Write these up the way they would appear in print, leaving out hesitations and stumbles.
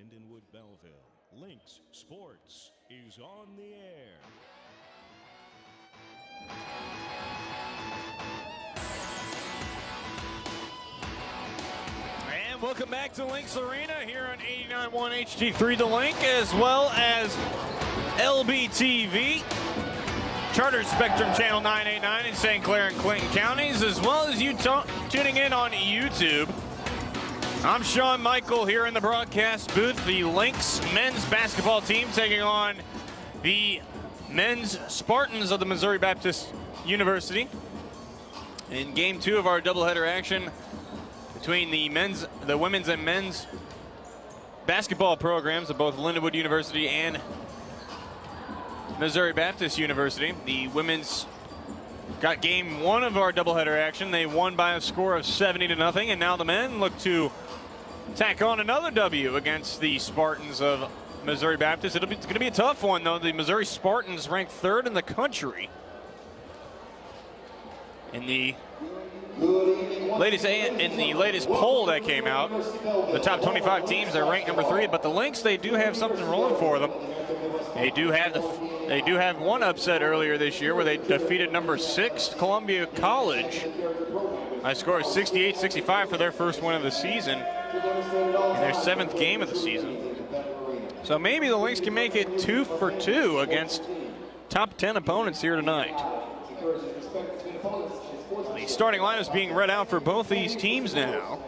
Lindenwood, Belleville. Lynx Sports is on the air. And welcome back to Lynx Arena here on 89.1 HD3 The Link, as well as LBTV, Charter Spectrum Channel 989 in St. Clair and Clinton counties, as well as you tuning in on YouTube. I'm Sean Michael here in the broadcast booth. The Lynx men's basketball team taking on the men's Spartans of the Missouri Baptist University in game 2 of our doubleheader action between the women's and men's basketball programs of both Lindenwood University and Missouri Baptist University. The women's got game 1 of our doubleheader action. They won by a score of 70-0, and now the men look to tack on another W against the Spartans of Missouri Baptist. It's going to be a tough one, though. The Missouri Spartans ranked 3rd in the country in the latest poll that came out. The top 25 teams are ranked number 3, but the Lynx, they do have something rolling for them. They do have one upset earlier this year where they defeated number 6 Columbia College by a score of 68-65 for their first win of the season in their 7th game of the season. So maybe the Lynx can make it 2 for 2 against top 10 opponents here tonight. The starting lineup is being read out for both these teams now.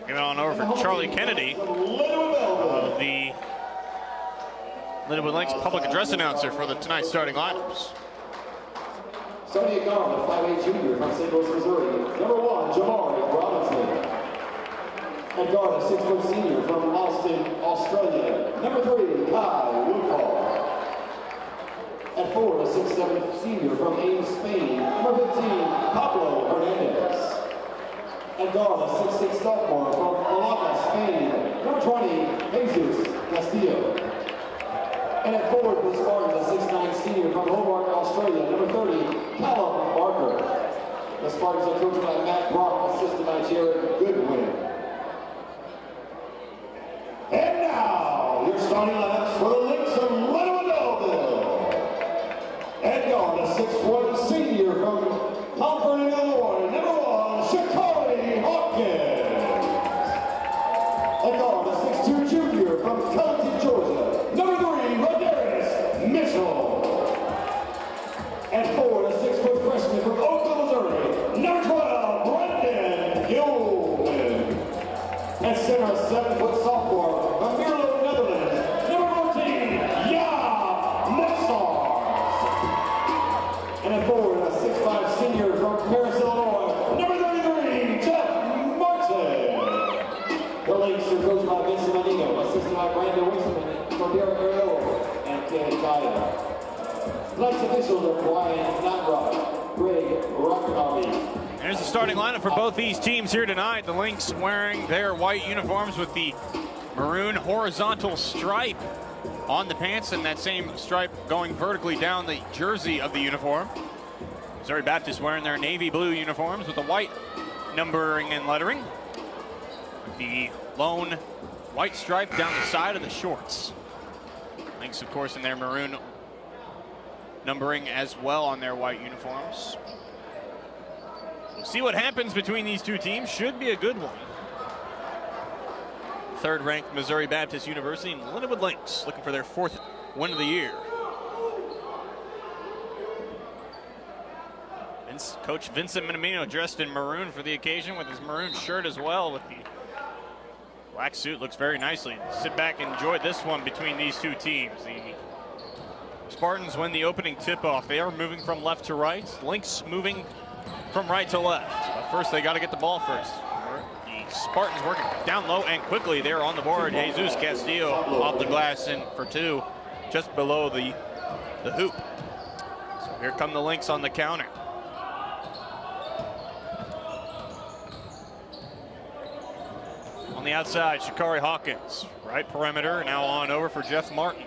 Give it on over for Charlie Kennedy of the Lindenwood Lynx public address announcer for the tonight's starting lineups. Starting at guard, the 5'8" junior from St. Louis, Missouri, number 1, Jamari Robinson. At guard, a 6-foot senior from Austin, Australia, number 3, Kai Woodhall. At 4, a 6'7" senior from Ames, Spain, number 15, Pablo Hernandez. At guard, a 6'6" sophomore from Malaga, Spain, number 20, Jesus Castillo. And at forward, the Spartans, a 6'9" senior from Hobart, Australia, number 30, Callum Barker. The Spartans are coached by Matt Brock, assisted by Jared Goodwin. And now, your starting lineups for the Lynx of Lindenwood. At guard, a 6'1" senior from Comfort, Illinois, number 1, Shakari Hawkins. At guard, a 6'2" junior from County, Georgia, number 3, Rodarius Mitchell. At forward, a 6-foot freshman from Oakland, Missouri, number 12, Brendan Gilman. At center, a 7-foot sophomore from Mierlo, Netherlands, number 14, Jaap Mossars. And at forward, a 6'5" senior from Paris, Illinois, number 33, Jeff Martin. The Lynx are coached by Vincent Manino, assisted by Brandon Winston, from Derek Ariel, and Kenny Kaya. Tonight's officials are Brian Natrock, Greg Rocknobby. There's the starting lineup for both these teams here tonight. The Lynx wearing their white uniforms with the maroon horizontal stripe on the pants and that same stripe going vertically down the jersey of the uniform. Missouri Baptist wearing their navy blue uniforms with the white numbering and lettering. The lone white stripe down the side of the shorts. Lynx, of course, in their maroon numbering as well on their white uniforms. We'll see what happens between these two teams. Should be a good one. 3rd-ranked Missouri Baptist University and Lindenwood Lynx looking for their 4th win of the year. Coach Vincent Minamino dressed in maroon for the occasion with his maroon shirt as well, with the black suit. Looks very nicely. Sit back and enjoy this one between these two teams. The Spartans win the opening tip-off. They are moving from left to right. Lynx moving from right to left. But first, they got to get the ball first. The Spartans working down low and quickly. They're on the board. Jesus Castillo off the glass in for 2, just below the hoop. So here come the Lynx on the counter. On the outside, Shakari Hawkins. Right perimeter, now on over for Jeff Martin.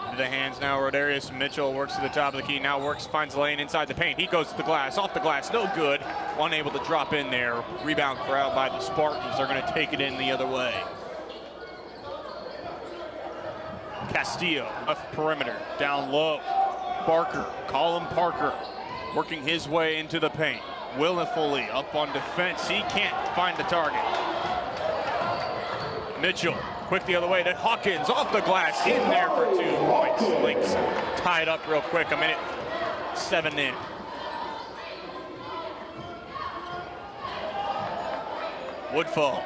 Into the hands now, Rodarius Mitchell works to the top of the key, now finds the lane inside the paint. He goes to the glass, off the glass, no good. unable to drop in there. Rebound corralled by the Spartans. They're going to take it in the other way. Castillo, left perimeter, down low. Barker, Colin Parker, working his way into the paint. Willfully up on defense. He can't find the target. Mitchell, quick the other way to Hawkins, off the glass, in there for 2 points. Lynx tied up real quick, 1:07 in. Woodfall,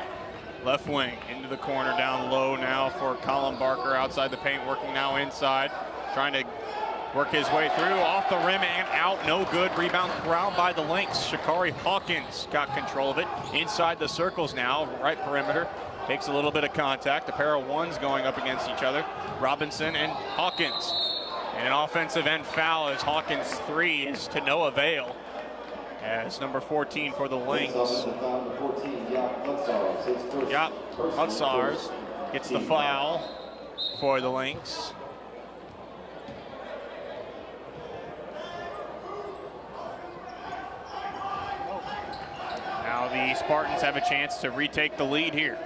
left wing, into the corner, down low now for Colin Barker, outside the paint, working now inside, trying to work his way through, off the rim and out, no good. Rebound corralled by the Lynx. Shakari Hawkins got control of it. Inside the circles now, right perimeter. Takes a little bit of contact. A pair of ones going up against each other. Robinson and Hawkins. And an offensive end foul as Hawkins' 3 is to no avail. As number 14 for the Lynx. Yep, Hutzars gets the foul for the Lynx. Now the Spartans have a chance to retake the lead here.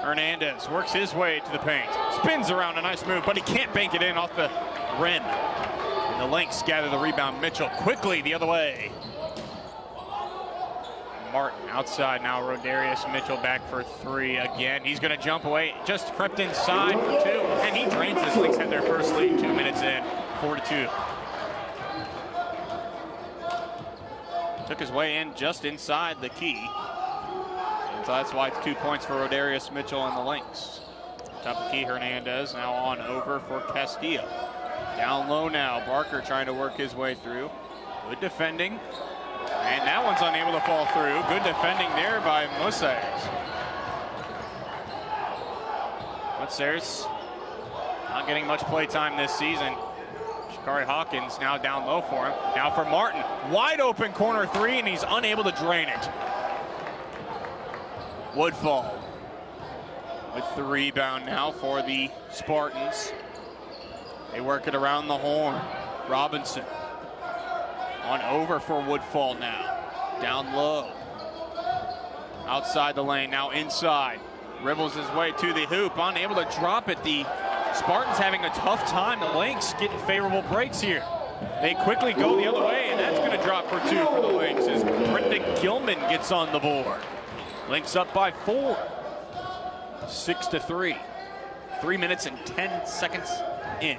Hernandez works his way to the paint. Spins around, a nice move, but he can't bank it in off the rim. And the Lynx gather the rebound. Mitchell quickly the other way. Martin outside now. Rodarius Mitchell back for 3 again. He's going to jump away. Just crept inside for 2, and he drains this. Lynx had their first lead 2 minutes in, 4-2. Took his way in just inside the key. So that's why it's 2 points for Rodarius Mitchell and the Lynx. Top of the key, Hernandez now on over for Castillo. Down low now, Barker trying to work his way through. Good defending. And that one's unable to fall through. Good defending there by Mosairs. Mosairs not getting much play time this season. Shakari Hawkins now down low for him. Now for Martin. Wide open corner 3, and he's unable to drain it. Woodfall with the rebound now for the Spartans. They work it around the horn. Robinson on over for Woodfall now. Down low. Outside the lane, now inside. Dribbles his way to the hoop, unable to drop it. The Spartans having a tough time. The Lynx getting favorable breaks here. They quickly go the other way, and that's going to drop for 2 for the Lynx as Brendan Gilman gets on the board. Lynx up by 4, 6-3. 3 minutes and 10 seconds in.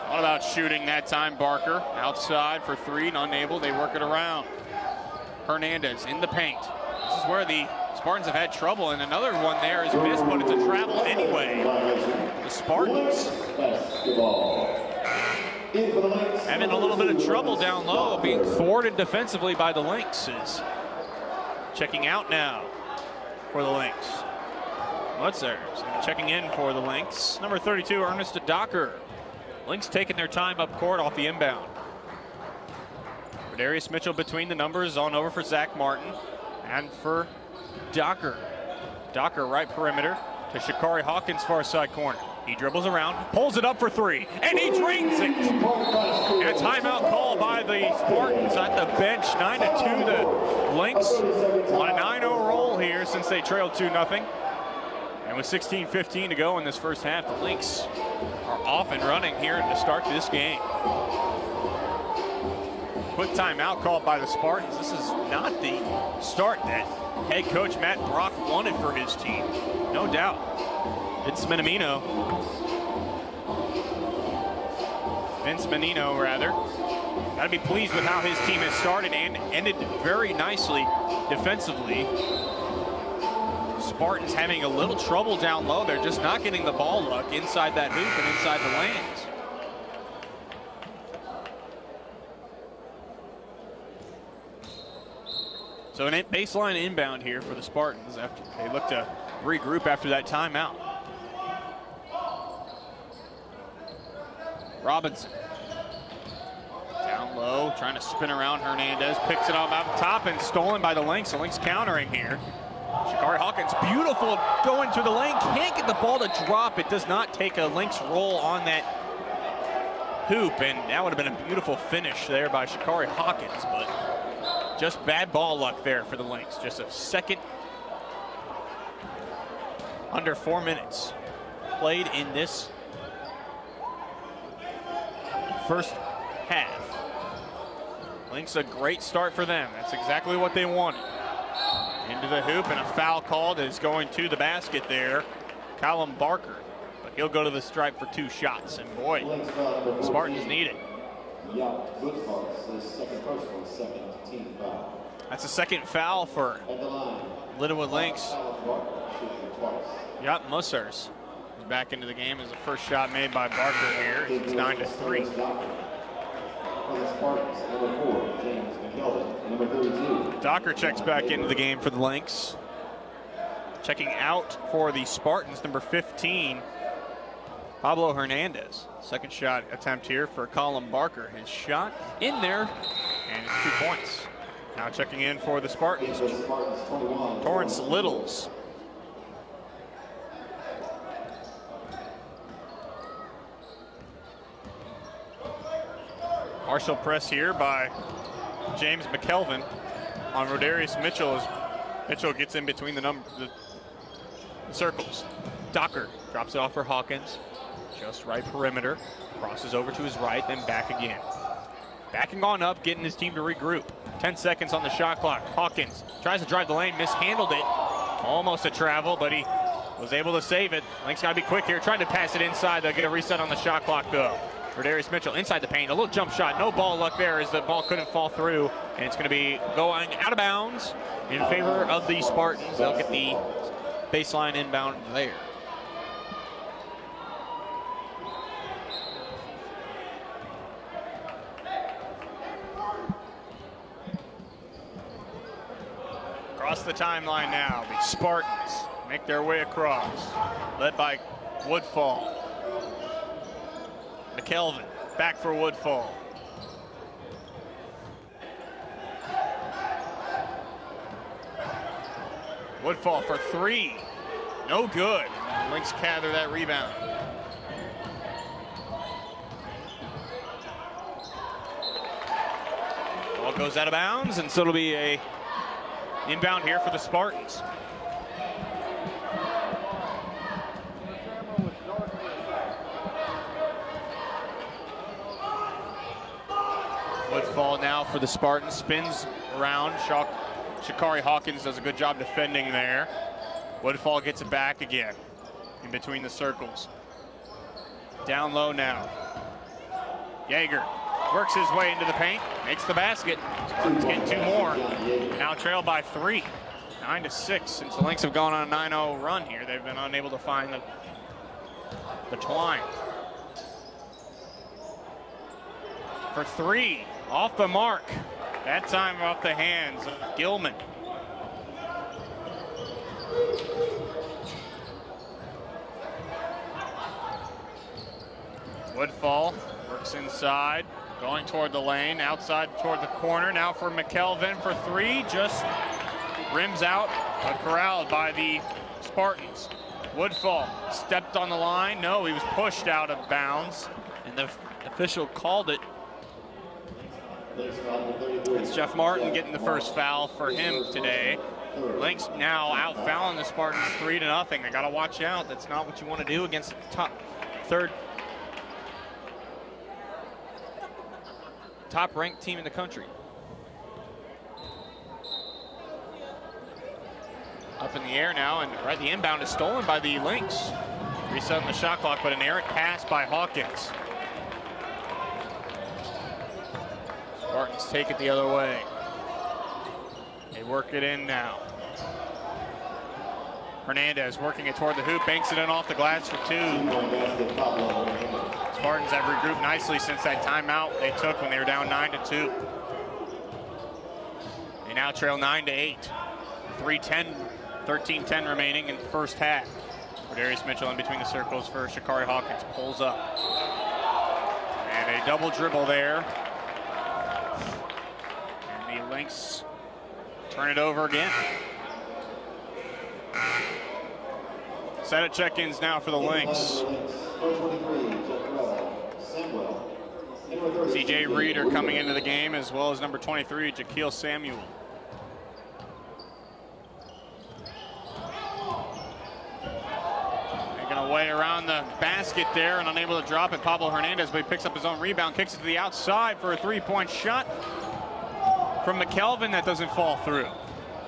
What about shooting that time? Barker outside for 3 and unable. They work it around. Hernandez in the paint. This is where the Spartans have had trouble, and another one there is missed, but it's a travel anyway. The Spartans having a little bit of trouble down low, being thwarted defensively by the Lynxes. Checking out now for the Lynx. What's there? Checking in for the Lynx. Number 32, Ernest Docker. Lynx taking their time up court off the inbound. Rodarius Mitchell between the numbers, on over for Zach Martin and for Docker. Docker right perimeter to Shakari Hawkins, far side corner. He dribbles around, pulls it up for 3, and he drains it. And a timeout call by the Spartans at the bench. 9-2, the Lynx on a 9-0 roll here since they trailed 2-0. And with 16:15 to go in this first half, the Lynx are off and running here to start this game. Quick timeout called by the Spartans. This is not the start that head coach Matt Brock wanted for his team. No doubt. Vince Menino, got to be pleased with how his team has started and ended very nicely defensively. Spartans having a little trouble down low. They're just not getting the ball luck inside that hoop and inside the lanes. So a baseline inbound here for the Spartans after they look to regroup after that timeout. Robinson down low, trying to spin around. Hernandez picks it up out top and stolen by the Lynx. The Lynx countering here. Shakari Hawkins, beautiful going to the lane. Can't get the ball to drop. It does not take a Lynx roll on that hoop, and that would have been a beautiful finish there by Shakari Hawkins, but just bad ball luck there for the Lynx. Just a second under 4 minutes played in this first half. Lynx, a great start for them. That's exactly what they wanted. Into the hoop, and a foul called is going to the basket there. Callum Barker, but he'll go to the stripe for 2 shots, and boy, the Spartans need it. That's the second foul for Lindenwood Lynx. Yep, Mussers is back into the game as the first shot made by Barker here. It's 9-3. Docker checks back into the game for the Lynx. Checking out for the Spartans, number 15, Pablo Hernandez. Second shot attempt here for Colin Barker. His shot in there, and it's 2 points. Now checking in for the Spartans, Torrance Littles. Partial press here by James McKelvin on Rodarius Mitchell as Mitchell gets in between the circles. Docker drops it off for Hawkins. Just right perimeter. Crosses over to his right, then back again. Backing on up, getting his team to regroup. 10 seconds on the shot clock. Hawkins tries to drive the lane, mishandled it. Almost a travel, but he was able to save it. Lynx got to be quick here. Trying to pass it inside. They'll get a reset on the shot clock, though. Rodarius Mitchell inside the paint. A little jump shot. No ball luck there as the ball couldn't fall through. And it's going to be going out of bounds in favor of the Spartans. They'll get the baseline inbound there. Across the timeline now, the Spartans make their way across, led by Woodfall. McKelvin back for Woodfall. Woodfall for 3. No good. Lynx gather that rebound. Ball goes out of bounds, and so it'll be a inbound here for the Spartans. Woodfall now for the Spartans, spins around. Shakari Hawkins does a good job defending there. Woodfall gets it back again in between the circles. Down low now. Yeager works his way into the paint, makes the basket. Spartans getting 2 more. Now trailed by 3, 9-6. Since the Lynx have gone on a 9-0 run here, they've been unable to find the twine. For 3, off the mark. That time off the hands of Gilman. Woodfall works inside, going toward the lane, outside toward the corner. Now for McKelvin for 3, just rims out, but corralled by the Spartans. Woodfall stepped on the line. No, he was pushed out of bounds, and the official called it. It's Jeff Martin getting the first foul for him today. Lynx now out fouling the Spartans 3-0. They got to watch out. That's not what you want to do against the top-ranked team in the country. Up in the air now, and right, the inbound is stolen by the Lynx. Resetting the shot clock, but an errant pass by Hawkins. Spartans take it the other way. They work it in now. Hernandez working it toward the hoop, banks it in off the glass for 2. Spartans have regrouped nicely since that timeout they took when they were down 9-2. They now trail 9-8. 13-10 remaining in the first half. Rodarius Mitchell in between the circles for Shakari Hawkins, pulls up. And a double dribble there. And the Lynx turn it over again. Set of check-ins now for the Lynx. C.J. Reeder coming into the game, as well as number 23, Jaquil Samuel. Making a way around the basket there and unable to drop it. Pablo Hernandez, but he picks up his own rebound, kicks it to the outside for a three-point shot from McKelvin that doesn't fall through.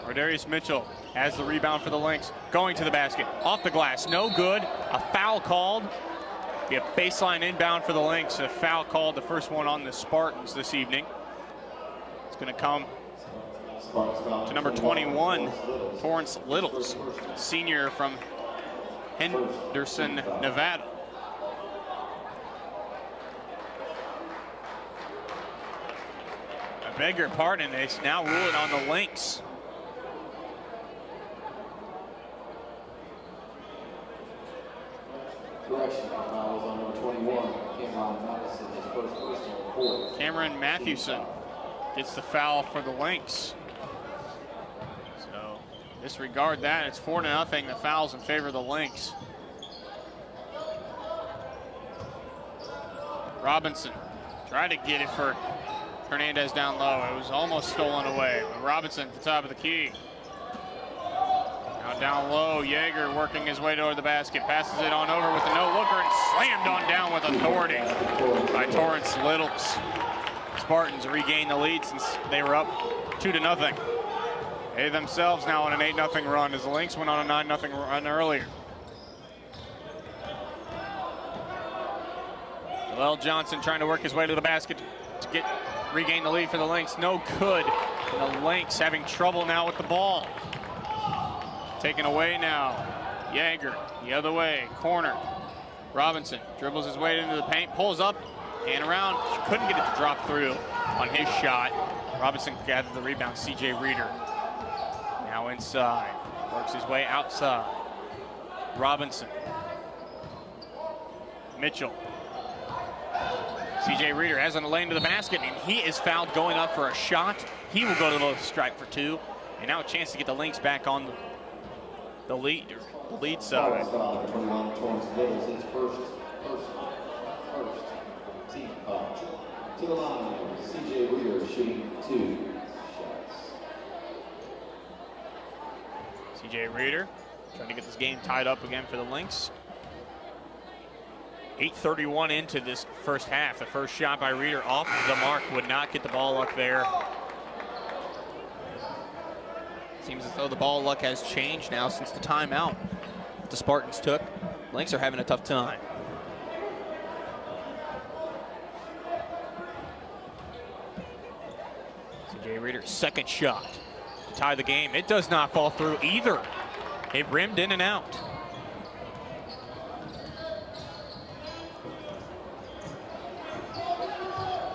Ardarius Mitchell has the rebound for the Lynx, going to the basket, off the glass, no good. A foul called. Be a baseline inbound for the Lynx. A foul called, the first one on the Spartans this evening. It's going to come to number 21, Torrance Littles, senior from Henderson, Nevada. I beg your pardon, it's now ruling on the Lynx. Correction, fouls on number 21, Cameron Madison, his first personal fourth. Cameron Mathewson gets the foul for the Lynx. So disregard that. It's 4-0. The foul's in favor of the Lynx. Robinson tried to get it for Hernandez down low. It was almost stolen away. But Robinson at the top of the key. Now down low, Yeager working his way toward the basket, passes it on over with a no-looker and slammed on down with authority by Torrance Littles. Spartans regain the lead since they were up 2-0. They themselves now on an 8-0 run as the Lynx went on a 9-0 run earlier. Joel Johnson trying to work his way to the basket to regain the lead for the Lynx. No good. And the Lynx having trouble now with the ball. Taken away now. Yeager the other way, corner. Robinson dribbles his way into the paint, pulls up and around. Couldn't get it to drop through on his shot. Robinson gathered the rebound. C.J. Reeder now inside, works his way outside. Robinson, Mitchell. C.J. Reeder has in the lane to the basket, and he is fouled going up for a shot. He will go to the strike for two, and now a chance to get the Lynx back on the lead side. To the line, C.J. Reeder shooting 2 shots. C.J. Reeder trying to get this game tied up again for the Lynx. 8:31 into this first half. The first shot by Reeder off the mark, would not get the ball up there. Seems as though the ball luck has changed now since the timeout the Spartans took. Lynx are having a tough time. C.J. Reeder's second shot to tie the game. It does not fall through either. It rimmed in and out.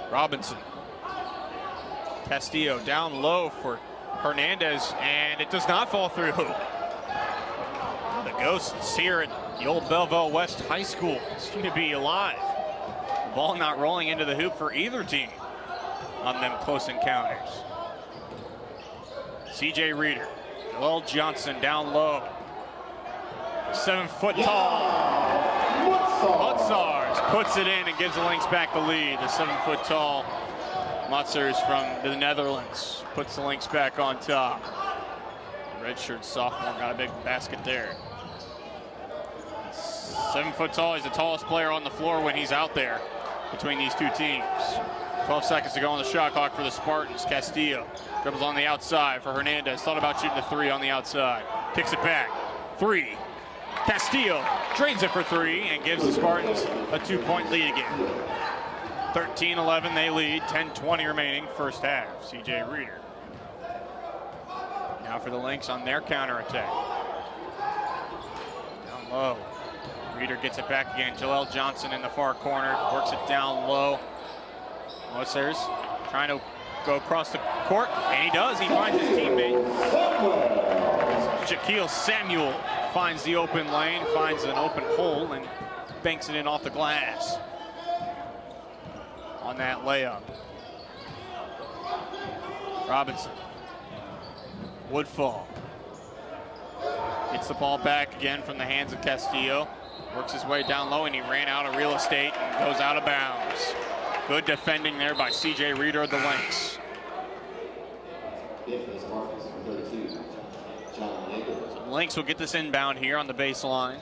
Robinson. Castillo down low for Hernandez, and it does not fall through. The ghosts here at the old Belleville West High School seem to be alive. The ball not rolling into the hoop for either team on them close encounters. C.J. Reeder, Joel Johnson down low. 7 foot tall. Mutzars puts it in and gives the Lynx back the lead. The 7 foot tall Mutzars from the Netherlands puts the Lynx back on top. The redshirt sophomore got a big basket there. 7 foot tall, he's the tallest player on the floor when he's out there between these two teams. 12 seconds to go on the shot clock for the Spartans. Castillo dribbles on the outside for Hernandez. Thought about shooting the three on the outside. Kicks it back. Three. Castillo drains it for three and gives the Spartans a 2-point lead again. 13-11 they lead, 10:20 remaining first half. C.J. Reeder. Now for the Lynx on their counterattack. Down low. Reeder gets it back again. Joel Johnson in the far corner, works it down low. Mutzars trying to go across the court, and he does. He finds his teammate. Jaquil Samuel finds the open lane, finds an open hole, and banks it in off the glass on that layup. Robinson. Woodfall. Gets the ball back again from the hands of Castillo. Works his way down low, and he ran out of real estate and goes out of bounds. Good defending there by C.J. Reeder of the Lynx. So Lynx will get this inbound here on the baseline.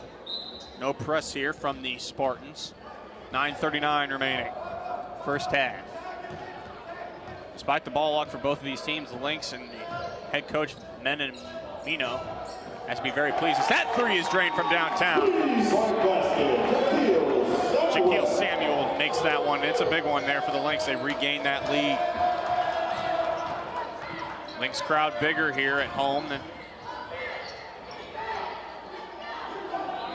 No press here from the Spartans. 9:39 remaining, first half. Despite the ball luck for both of these teams, the Lynx and the head coach, Mino, has to be very pleased as that three is drained from downtown. Shaquille Samuel makes that one. It's a big one there for the Lynx. They regain that lead. Lynx crowd bigger here at home than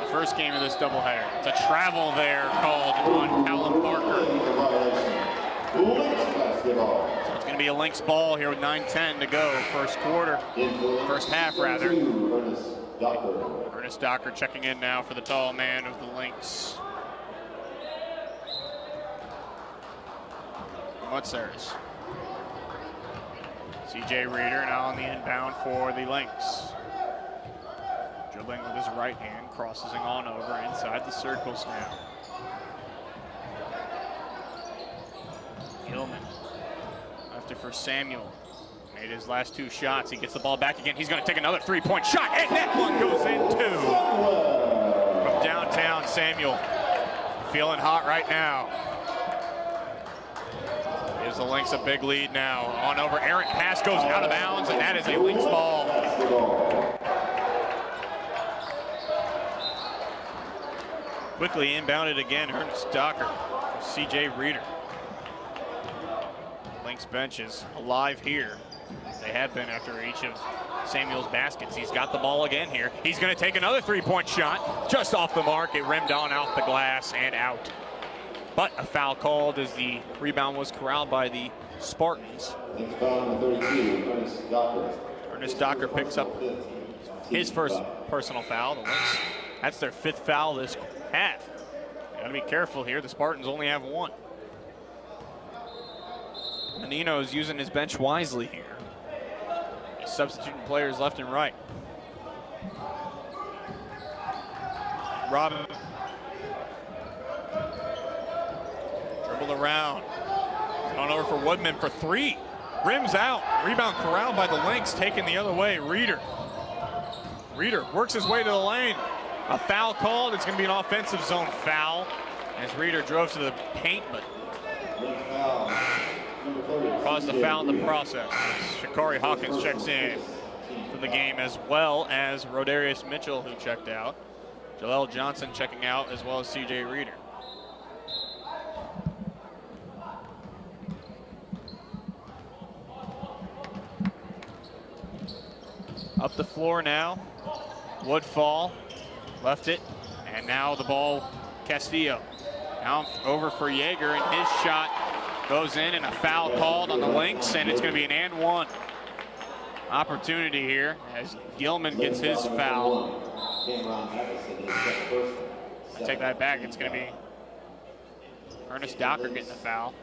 the first game of this doubleheader. It's a travel there called on Callum Parker. So it's going to be a Lynx ball here with 9:10 to go, first quarter, first half rather. Ernest Docker checking in now for the tall man of the Lynx. What's theirs? C.J. Reeder now on the inbound for the Lynx. Dribbling with his right hand, crossing on over inside the circles now. Gilman after for Samuel. Made his last two shots. He gets the ball back again. He's going to take another three-point shot, and that one goes in too. From downtown, Samuel feeling hot right now. Gives the Lynx a big lead now. On over, errant pass goes out of bounds, and that is a Lynx ball. Quickly inbounded again, Ernest Docker, C.J. Reeder. Lynx bench is alive here. They have been after each of Samuel's baskets. He's got the ball again here. He's going to take another three-point shot. Just off the mark, it rimmed on off the glass and out. But a foul called as the rebound was corralled by the Spartans. Ernest Docker picks up his first personal foul. The Lynx, that's their fifth foul this half. Got to be careful here. The Spartans only have one. Menino's using his bench wisely here. He's substituting players left and right. Robin dribbled around. On over for Woodman for three. Rims out. Rebound corralled by the Lynx, taken the other way. Reeder works his way to the lane. A foul called. It's going to be an offensive zone foul as Reeder drove to the paint, but caused a foul in the process. Shakari Hawkins checks in for the game, as well as Rodarius Mitchell, who checked out. Jaleel Johnson checking out, as well as C.J. Reeder. Up the floor now. Woodfall left it, and now the ball, Castillo. Now over for Yeager, and his shot goes in, and a foul called on the Lynx, and it's going to be an and one opportunity here as Gilman gets his foul. I take that back. It's going to be Ernest Docker getting the foul.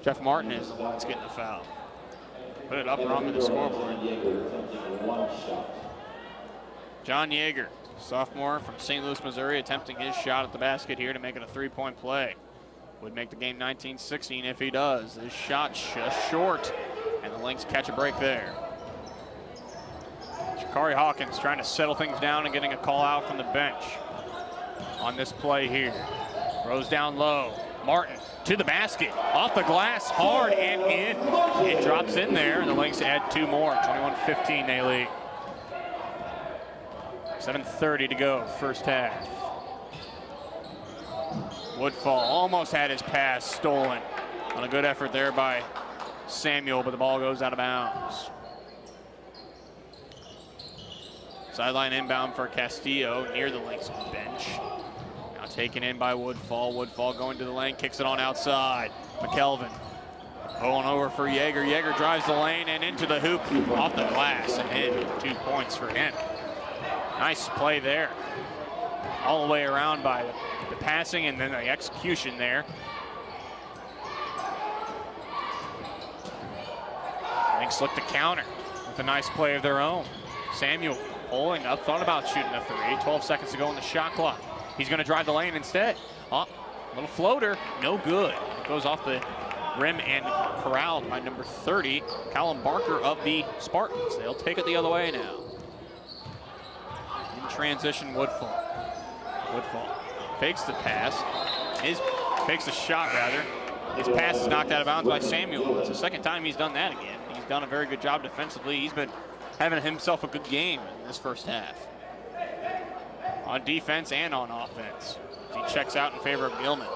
Jeff Martin is the one that's getting the foul. Put it up and onto the scoreboard. John Yeager, sophomore from St. Louis, Missouri, attempting his shot at the basket here to make it a three-point play. Would make the game 19-16 if he does. His shot just short, and the Lynx catch a break there. Shakari Hawkins trying to settle things down and getting a call out from the bench on this play here. Throws down low. Martin to the basket, off the glass, hard and in. It drops in there, and the Lynx add two more. 21-15 they lead. 7:30 to go, first half. Woodfall almost had his pass stolen on a good effort there by Samuel, but the ball goes out of bounds. Sideline inbound for Castillo near the Lynx bench. Now taken in by Woodfall. Woodfall going to the lane, kicks it on outside. McKelvin going over for Yeager. Yeager drives the lane and into the hoop, off the glass, and in. 2 points for him. Nice play there. All the way around by the passing and then the execution there. Lynx look to counter with a nice play of their own. Samuel pulling up, thought about shooting a three. 12 seconds to go on the shot clock. He's going to drive the lane instead. Oh, little floater, no good. It goes off the rim and corralled by number 30, Callum Barker of the Spartans. They'll take it the other way now. In transition, Woodfall. Woodfall fakes the pass. Fakes the shot, rather. His pass is knocked out of bounds by Samuel. It's the second time he's done that again. He's done a very good job defensively. He's been having himself a good game in this first half. On defense and on offense. He checks out in favor of Gilman.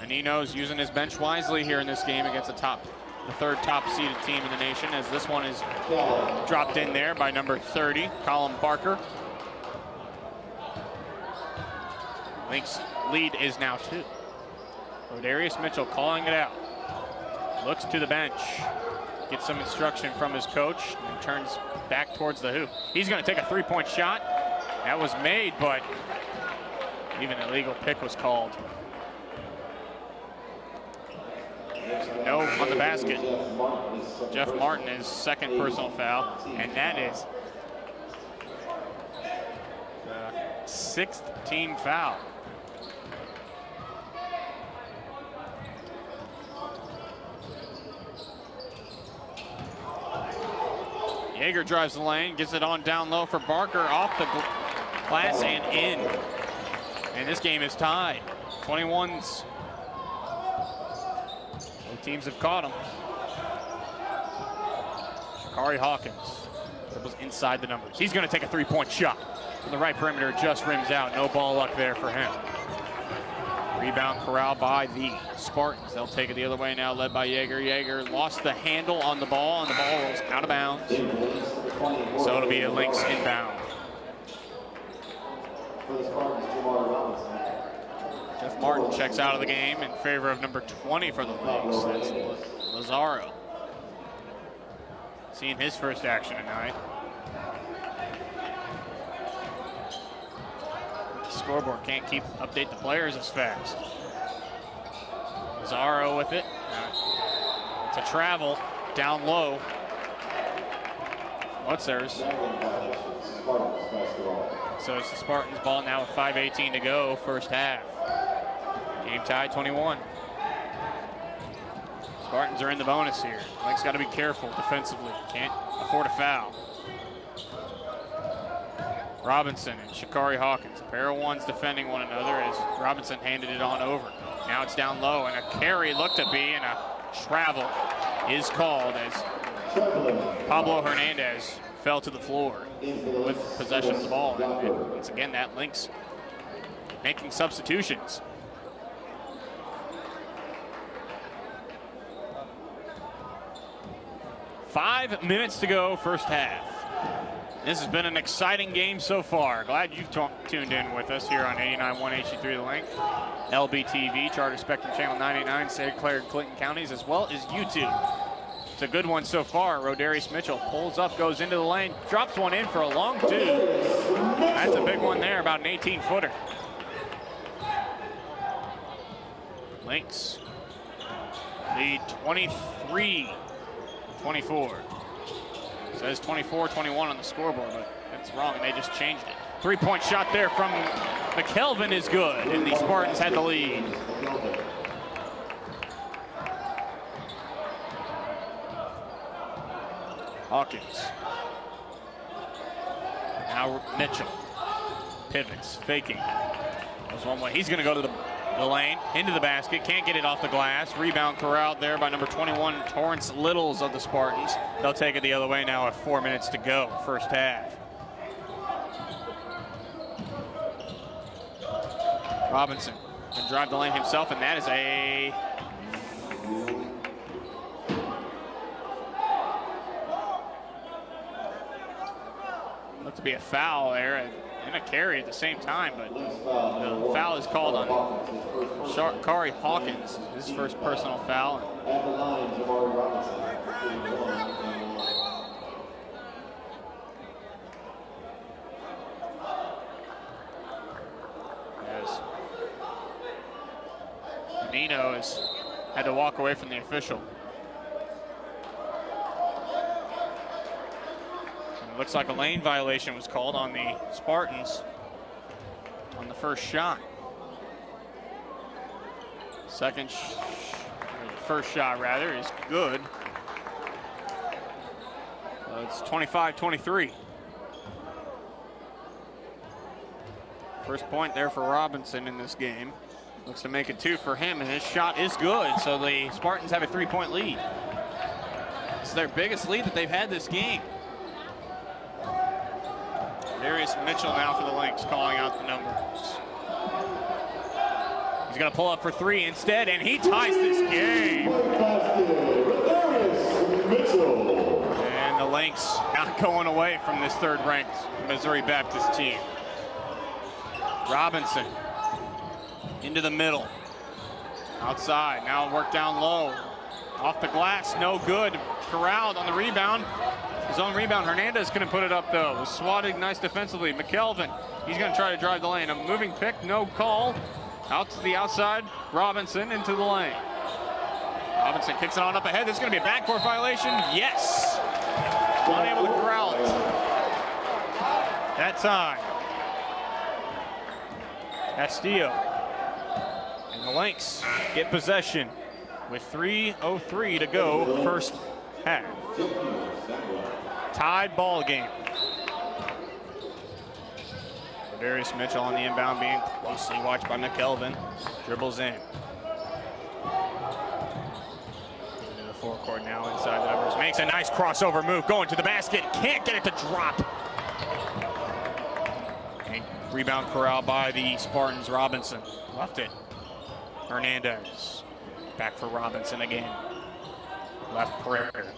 And Nino's using his bench wisely here in this game against the third top seeded team in the nation, as this one is dropped in there by number 30, Colin Barker. Lynx lead is now 2. Rodarius Mitchell calling it out. Looks to the bench. Gets some instruction from his coach and turns back towards the hoop. He's going to take a 3-point shot. That was made, but even an illegal pick was called. No on the basket. Jeff Martin is second personal foul, and that is the 6th team foul. Yeager drives the lane, gets it on down low for Barker, off the glass and in. And this game is tied. 21s. Both teams have caught him. Shakari Hawkins dribbles inside the numbers. He's going to take a 3-point shot from the right perimeter, just rims out. No ball luck there for him. Rebound corralled by the Spartans. They'll take it the other way now, led by Yeager. Yeager lost the handle on the ball, and the ball rolls out of bounds. So it'll be a Lynx inbound. Jeff Martin checks out of the game in favor of number 20 for the Lynx. That's Lazaro. Seeing his first action tonight. Scoreboard can't update the players as fast. Lazaro with it. It's a travel down low. What's theirs? So it's the Spartans ball now with 5:18 to go, first half. Game tied 21. Spartans are in the bonus here. Lynx got to be careful defensively. Can't afford a foul. Robinson and Shakari Hawkins, a pair of ones defending one another as Robinson handed it on over. Now it's down low, and a carry looked to be, and a travel is called as Pablo Hernandez fell to the floor with possession of the ball. And once again, that Lynx making substitutions. Five minutes to go, first half. This has been an exciting game so far. Glad you've tuned in with us here on 89.1 HD3 The Link, LBTV, Charter Spectrum Channel 989, St. Clair and Clinton counties, as well as YouTube. It's a good one so far. Rodarius Mitchell pulls up, goes into the lane, drops one in for a long 2. That's a big one there, about an 18-footer. Lynx lead 23-24. Says 24-21 on the scoreboard, but that's wrong, and they just changed it. 3-point shot there from McKelvin is good, and the Spartans had the lead. Hawkins. Now Mitchell. Pivots, faking. Goes one way. He's going to go to the lane, into the basket. Can't get it off the glass. Rebound corralled there by number 21, Torrance Littles of the Spartans. They'll take it the other way now with 4 minutes to go, first half. Robinson can drive the lane himself, and that is a looked to be a foul there and a carry at the same time, but the foul is called on Shakari Hawkins, his first personal foul. As Nino has had to walk away from the official. It looks like a lane violation was called on the Spartans on the first shot. First shot rather is good. It's 25-23. First point there for Robinson in this game. Looks to make it 2 for him, and his shot is good. So the Spartans have a 3-point lead. It's their biggest lead that they've had this game. Darius Mitchell now for the Lynx, calling out the numbers. He's going to pull up for 3 instead, and he ties this game. And the Lynx not going away from this third-ranked Missouri Baptist team. Robinson into the middle. Outside, now work down low. Off the glass, no good. Corralled on the rebound. His own rebound. Hernandez couldn't put it up, though. Was swatted nice defensively. McKelvin, he's going to try to drive the lane. A moving pick, no call. Out to the outside, Robinson into the lane. Robinson kicks it on up ahead. This is going to be a backcourt violation. Yes! Unable to corral it. That time. Castillo. And the Lynx get possession with 3:03 to go first half. Tied ball game. Darius Mitchell on the inbound, being closely watched by McKelvin. Dribbles in. Into the forecourt now, inside the numbers. Makes a nice crossover move, going to the basket. Can't get it to drop. And rebound corral by the Spartans. Robinson left it. Hernandez. Back for Robinson again. Left perimeter.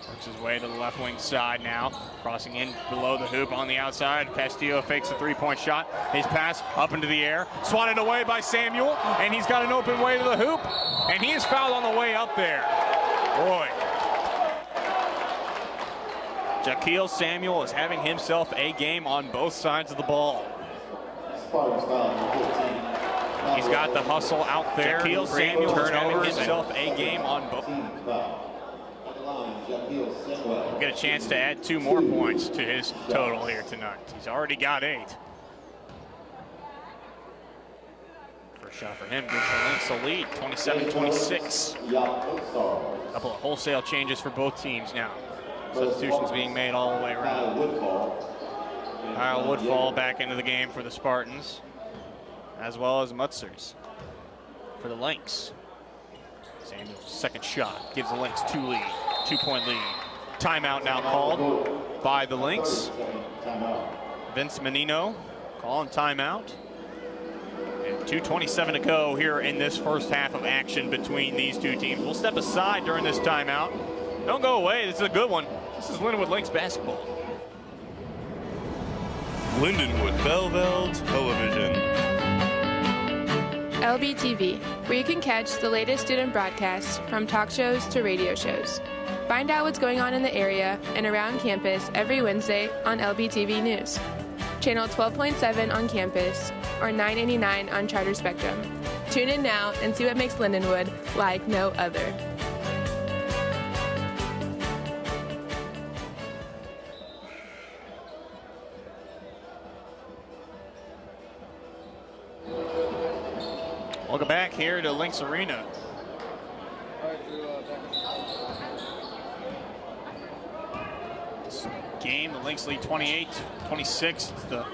Works his way to the left wing side now. Crossing in below the hoop on the outside. Castillo fakes a three-point shot. His pass up into the air. Swatted away by Samuel. And he's got an open way to the hoop. And he is fouled on the way up there. Boy. Jaquil Samuel is having himself a game on both sides of the ball. He's got the hustle out there. Jaquil Samuel is having himself a game on both. We'll get a chance to add 2 more points to his total here tonight. He's already got 8. First shot for him gives the Lynx a lead, 27-26. A couple of wholesale changes for both teams now. Substitutions being made all the way around. Kyle Woodfall back into the game for the Spartans, as well as Mutzers for the Lynx. Samuel's second shot gives the Lynx 2-point lead. Timeout now called by the Lynx. Vince Menino calling timeout. And 2:27 to go here in this first half of action between these two teams. We'll step aside during this timeout. Don't go away, this is a good one. This is Lindenwood Lynx basketball. Lindenwood Belleville Television. LBTV, where you can catch the latest student broadcasts from talk shows to radio shows. Find out what's going on in the area and around campus every Wednesday on LBTV News. Channel 12.7 on campus or 989 on Charter Spectrum. Tune in now and see what makes Lindenwood like no other. Welcome back here to Lynx Arena. This game, the Lynx lead 28-26. The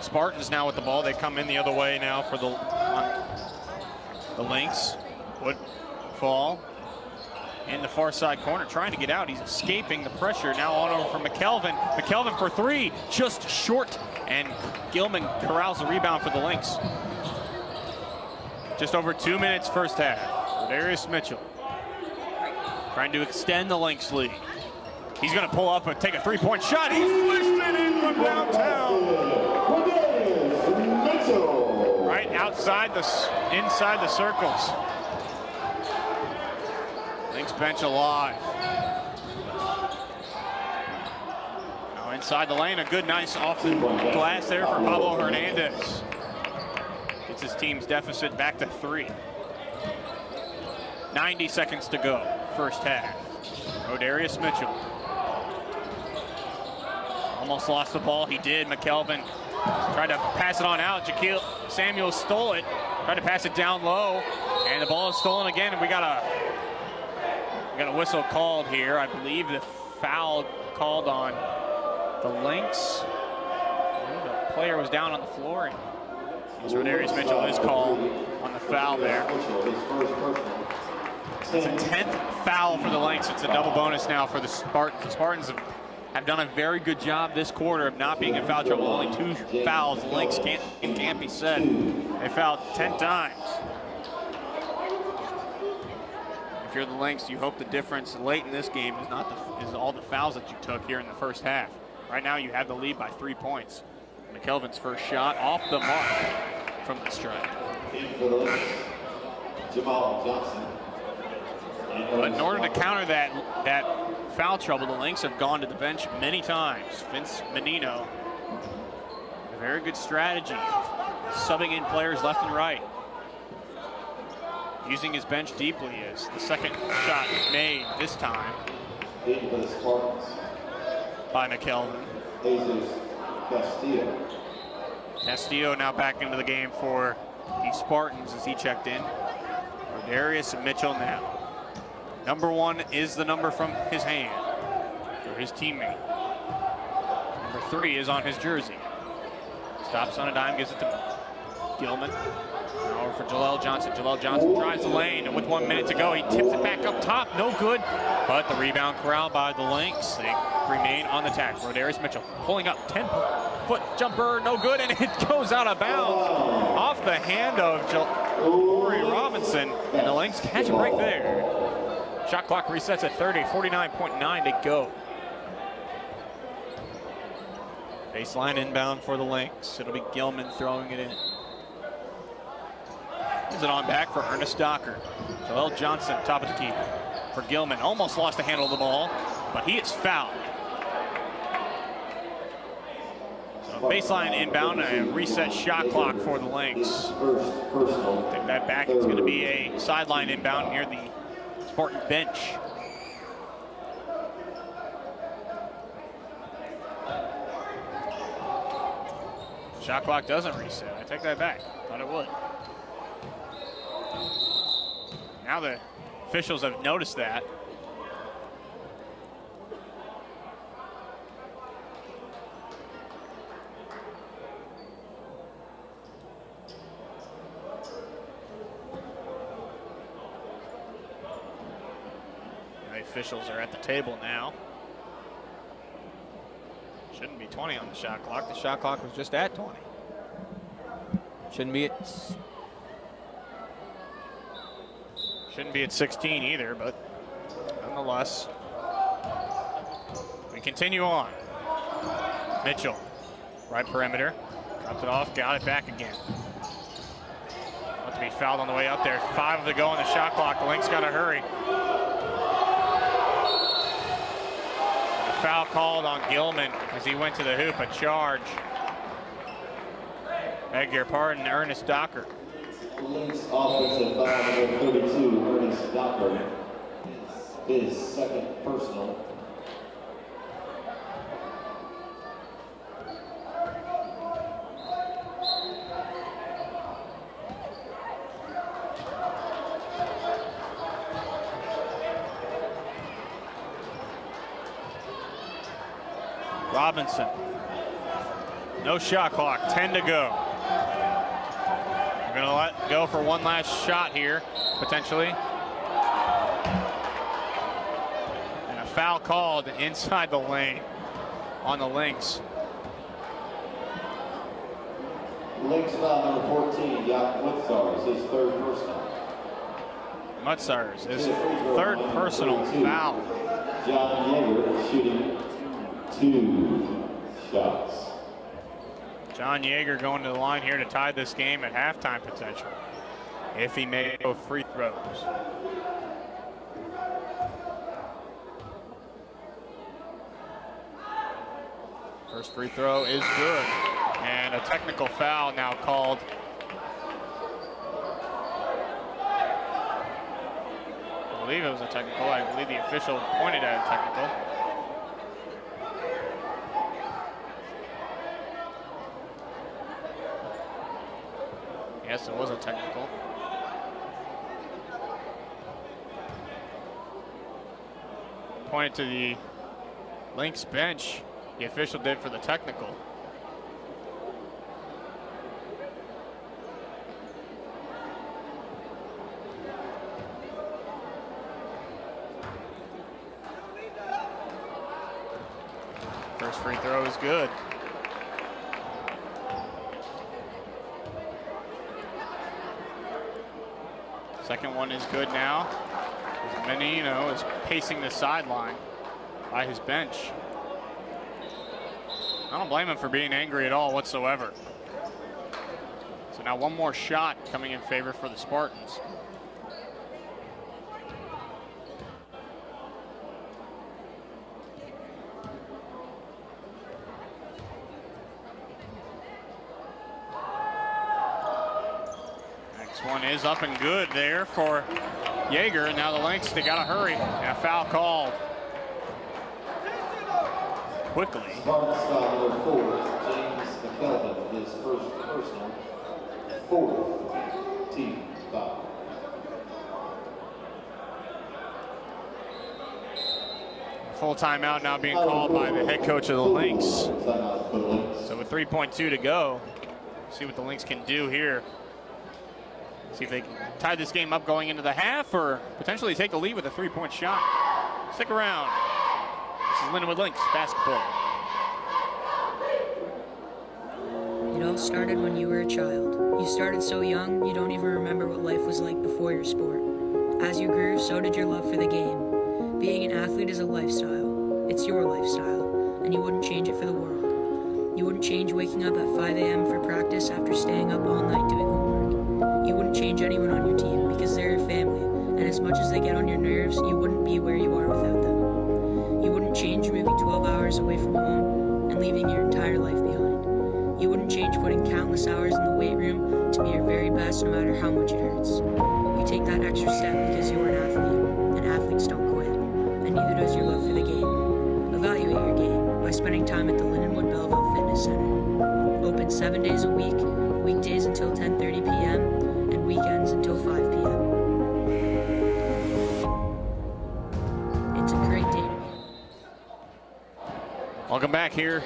Spartans now with the ball. They come in the other way now for the Lynx. Woodfall in the far side corner, trying to get out. He's escaping the pressure. Now on over for McKelvin. McKelvin for 3, just short. And Gilman corrals the rebound for the Lynx. Just over 2 minutes first half. Darius Mitchell trying to extend the Lynx lead. He's going to pull up and take a 3-point shot. He swished it in from downtown. Right inside the circles. Lynx bench alive. Now inside the lane, a good, nice off the glass there for Pablo Hernandez. Gets his team's deficit back to 3. 90 seconds to go, first half. Darius Mitchell. Almost lost the ball. He did. McKelvin tried to pass it on out. Jaquil Samuels stole it. Tried to pass it down low. And the ball is stolen again. And we got a whistle called here. I believe the foul called on the Lynx. The player was down on the floor. And Rodarius Mitchell is called on the foul there. It's a 10th foul for the Lynx. It's a double bonus now for the Spartans. The Spartans have done a very good job this quarter of not being in foul trouble. Only 2 fouls. The Lynx can't be said. They fouled 10 times. If you're the Lynx, you hope the difference late in this game is all the fouls that you took here in the first half. Right now you have the lead by 3 points. McKelvin's first shot off the mark from the strike. Jamal Johnson. But in order to counter that foul trouble, the Lynx have gone to the bench many times. Vince Menino, a very good strategy, subbing in players left and right. Using his bench deeply as the second shot made this time For the Spartans. by McKelvin. Jesus Castillo now back into the game for the Spartans as he checked in. Rodarius Mitchell now. Number 1 is the number from his hand, for his teammate. Number 3 is on his jersey. Stops on a dime, gives it to Gilman. Now over for Jaleel Johnson. Jaleel Johnson drives the lane, and with 1 minute to go, he tips it back up top. No good, but the rebound corralled by the Lynx. They remain on the attack. Rodarius Mitchell pulling up, 10-foot jumper, no good, and it goes out of bounds off the hand of Corey Robinson, and the Lynx catch it right there. Shot clock resets at 30, 49.9 to go. Baseline inbound for the Lynx. It'll be Gilman throwing it in. Is it on back for Ernest Docker. Joel Johnson, top of the key for Gilman. Almost lost the handle of the ball, but he is fouled. So baseline inbound and a reset shot clock for the Lynx. Take that back. It's going to be a sideline inbound near the Spartan bench. Shot clock doesn't reset. I take that back. Thought it would. Now the officials have noticed that. The officials are at the table now. Shouldn't be 20 on the shot clock. The shot clock was just at 20. Shouldn't be at 16 either, but nonetheless, we continue on. Mitchell, right perimeter, drops it off, got it back again. About to be fouled on the way up there. 5 to go on the shot clock. The Lynx got to hurry. A foul called on Gilman as he went to the hoop. A charge. Beg your pardon, Ernest Docker. Lynx offensive foul number 32, Ernest Docker. His second personal. Robinson. No shot clock, 10 to go. We're gonna let go for one last shot here, potentially. And a foul called inside the lane on the Lynx. Lynx foul number 14, Jakob Mutzars, his third personal. Mutzars, his third personal foul. John Yeager shooting 2 shots. John Yeager going to the line here to tie this game at halftime potential, if he made both free throws. First free throw is good. And a technical foul now called. I believe it was a technical. I believe the official pointed at a technical. Yes, it was a technical. Pointed to the Lynx bench. The official did for the technical. First free throw is good. Second one is good now. Menino is pacing the sideline by his bench. I don't blame him for being angry at all whatsoever. So now one more shot coming in favor for the Spartans. Next one is up and good there for Jaeger, and now the Lynx, they gotta hurry. And a foul called. Quickly. Spartans foul number 4, James McKelvin, his first personal, 4th team foul. Full timeout now being called by the head coach of the Lynx. So with 3.2 to go, see what the Lynx can do here. See if they can tie this game up going into the half or potentially take the lead with a 3-point shot. Stick around. This is Lindenwood Lynx basketball. It all started when you were a child. You started so young, you don't even remember what life was like before your sport. As you grew, so did your love for the game. Being an athlete is a lifestyle. It's your lifestyle, and you wouldn't change it for the world. You wouldn't change waking up at 5 a.m. for practice after staying up all night doing homework. You wouldn't change anyone on your team because they're your family, and as much as they get on your nerves, you wouldn't be where you are without them. You wouldn't change moving 12 hours away from home and leaving your entire life behind. You wouldn't change putting countless hours in the weight room to be your very best no matter how much it hurts. You take that extra step because you're an athlete, and athletes don't quit, and neither does your love for the game. Evaluate your game by spending time at the Lindenwood Belleville Fitness Center. Open 7 days a week, weekdays until 10:30 p.m., and weekends until 5 p.m. It's a great day to be. Welcome back here.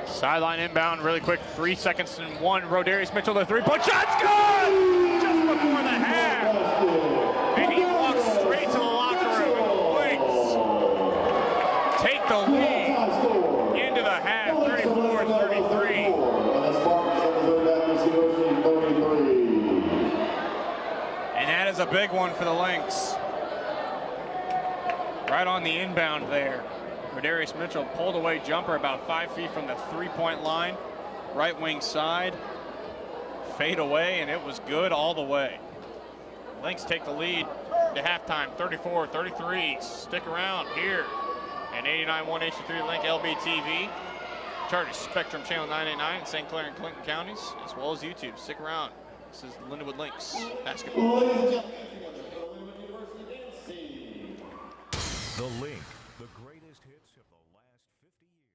Sideline inbound really quick. 3 seconds and one. Rodarius Mitchell, the 3-point shot's good! Just before the half. And he walks straight to the locker room. And the Lynx take the lead into the half, 34-33. And that is a big one for the Lynx. Right on the inbound there. Rodarius Mitchell pulled away jumper about 5 feet from the 3-point line. Right wing side. Fade away, and it was good all the way. Lynx take the lead to halftime, 34-33. Stick around here at 89.1 HD3 Link LBTV. Charter Spectrum Channel 989 in St. Clair and Clinton counties, as well as YouTube. Stick around. This is Lindenwood Lynx basketball. The Link, the greatest hits of the last 50 years.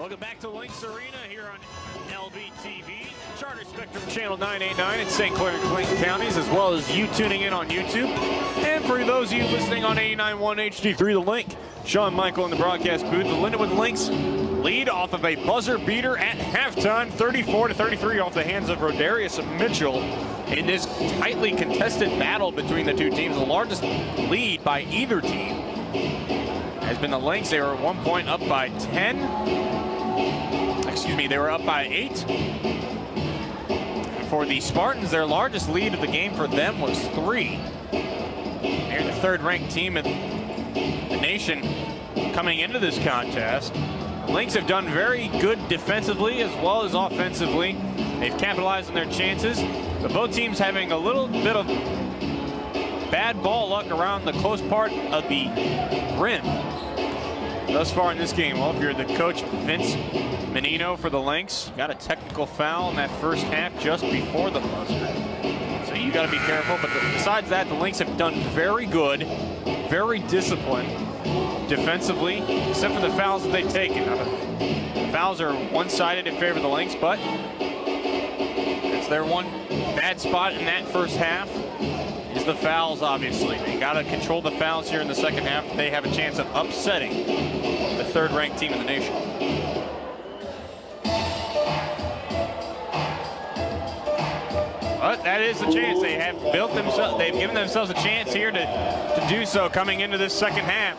Welcome back to Lynx Arena here on LBTV, Charter Spectrum Channel 989 in St. Clair and Clinton counties, as well as you tuning in on YouTube. And for those of you listening on 89.1 HD3 The Link, Sean Michael in the broadcast booth. The Lindenwood Lynx lead off of a buzzer beater at halftime, 34-33 off the hands of Rodarius Mitchell in this tightly contested battle between the two teams. The largest lead by either team has been the Lynx. They were at one point up by 10. Excuse me, they were up by 8. For the Spartans, their largest lead of the game for them was 3. They're the third-ranked team in the nation coming into this contest. The Lynx have done very good defensively as well as offensively. They've capitalized on their chances, but both teams having a little bit of bad ball luck around the close part of the rim thus far in this game. Well, if you're the coach, Vince Menino for the Lynx, got a technical foul in that first half just before the buzzer. So you got to be careful. But besides that, the Lynx have done very good, very disciplined defensively, except for the fouls that they've taken. Now, the fouls are one-sided in favor of the Lynx, but it's their one bad spot in that first half is the fouls, obviously. They got to control the fouls here in the second half. They have a chance of upsetting the third-ranked team in the nation. But that is the chance. They have built themselves. They've given themselves a chance here to do so coming into this second half.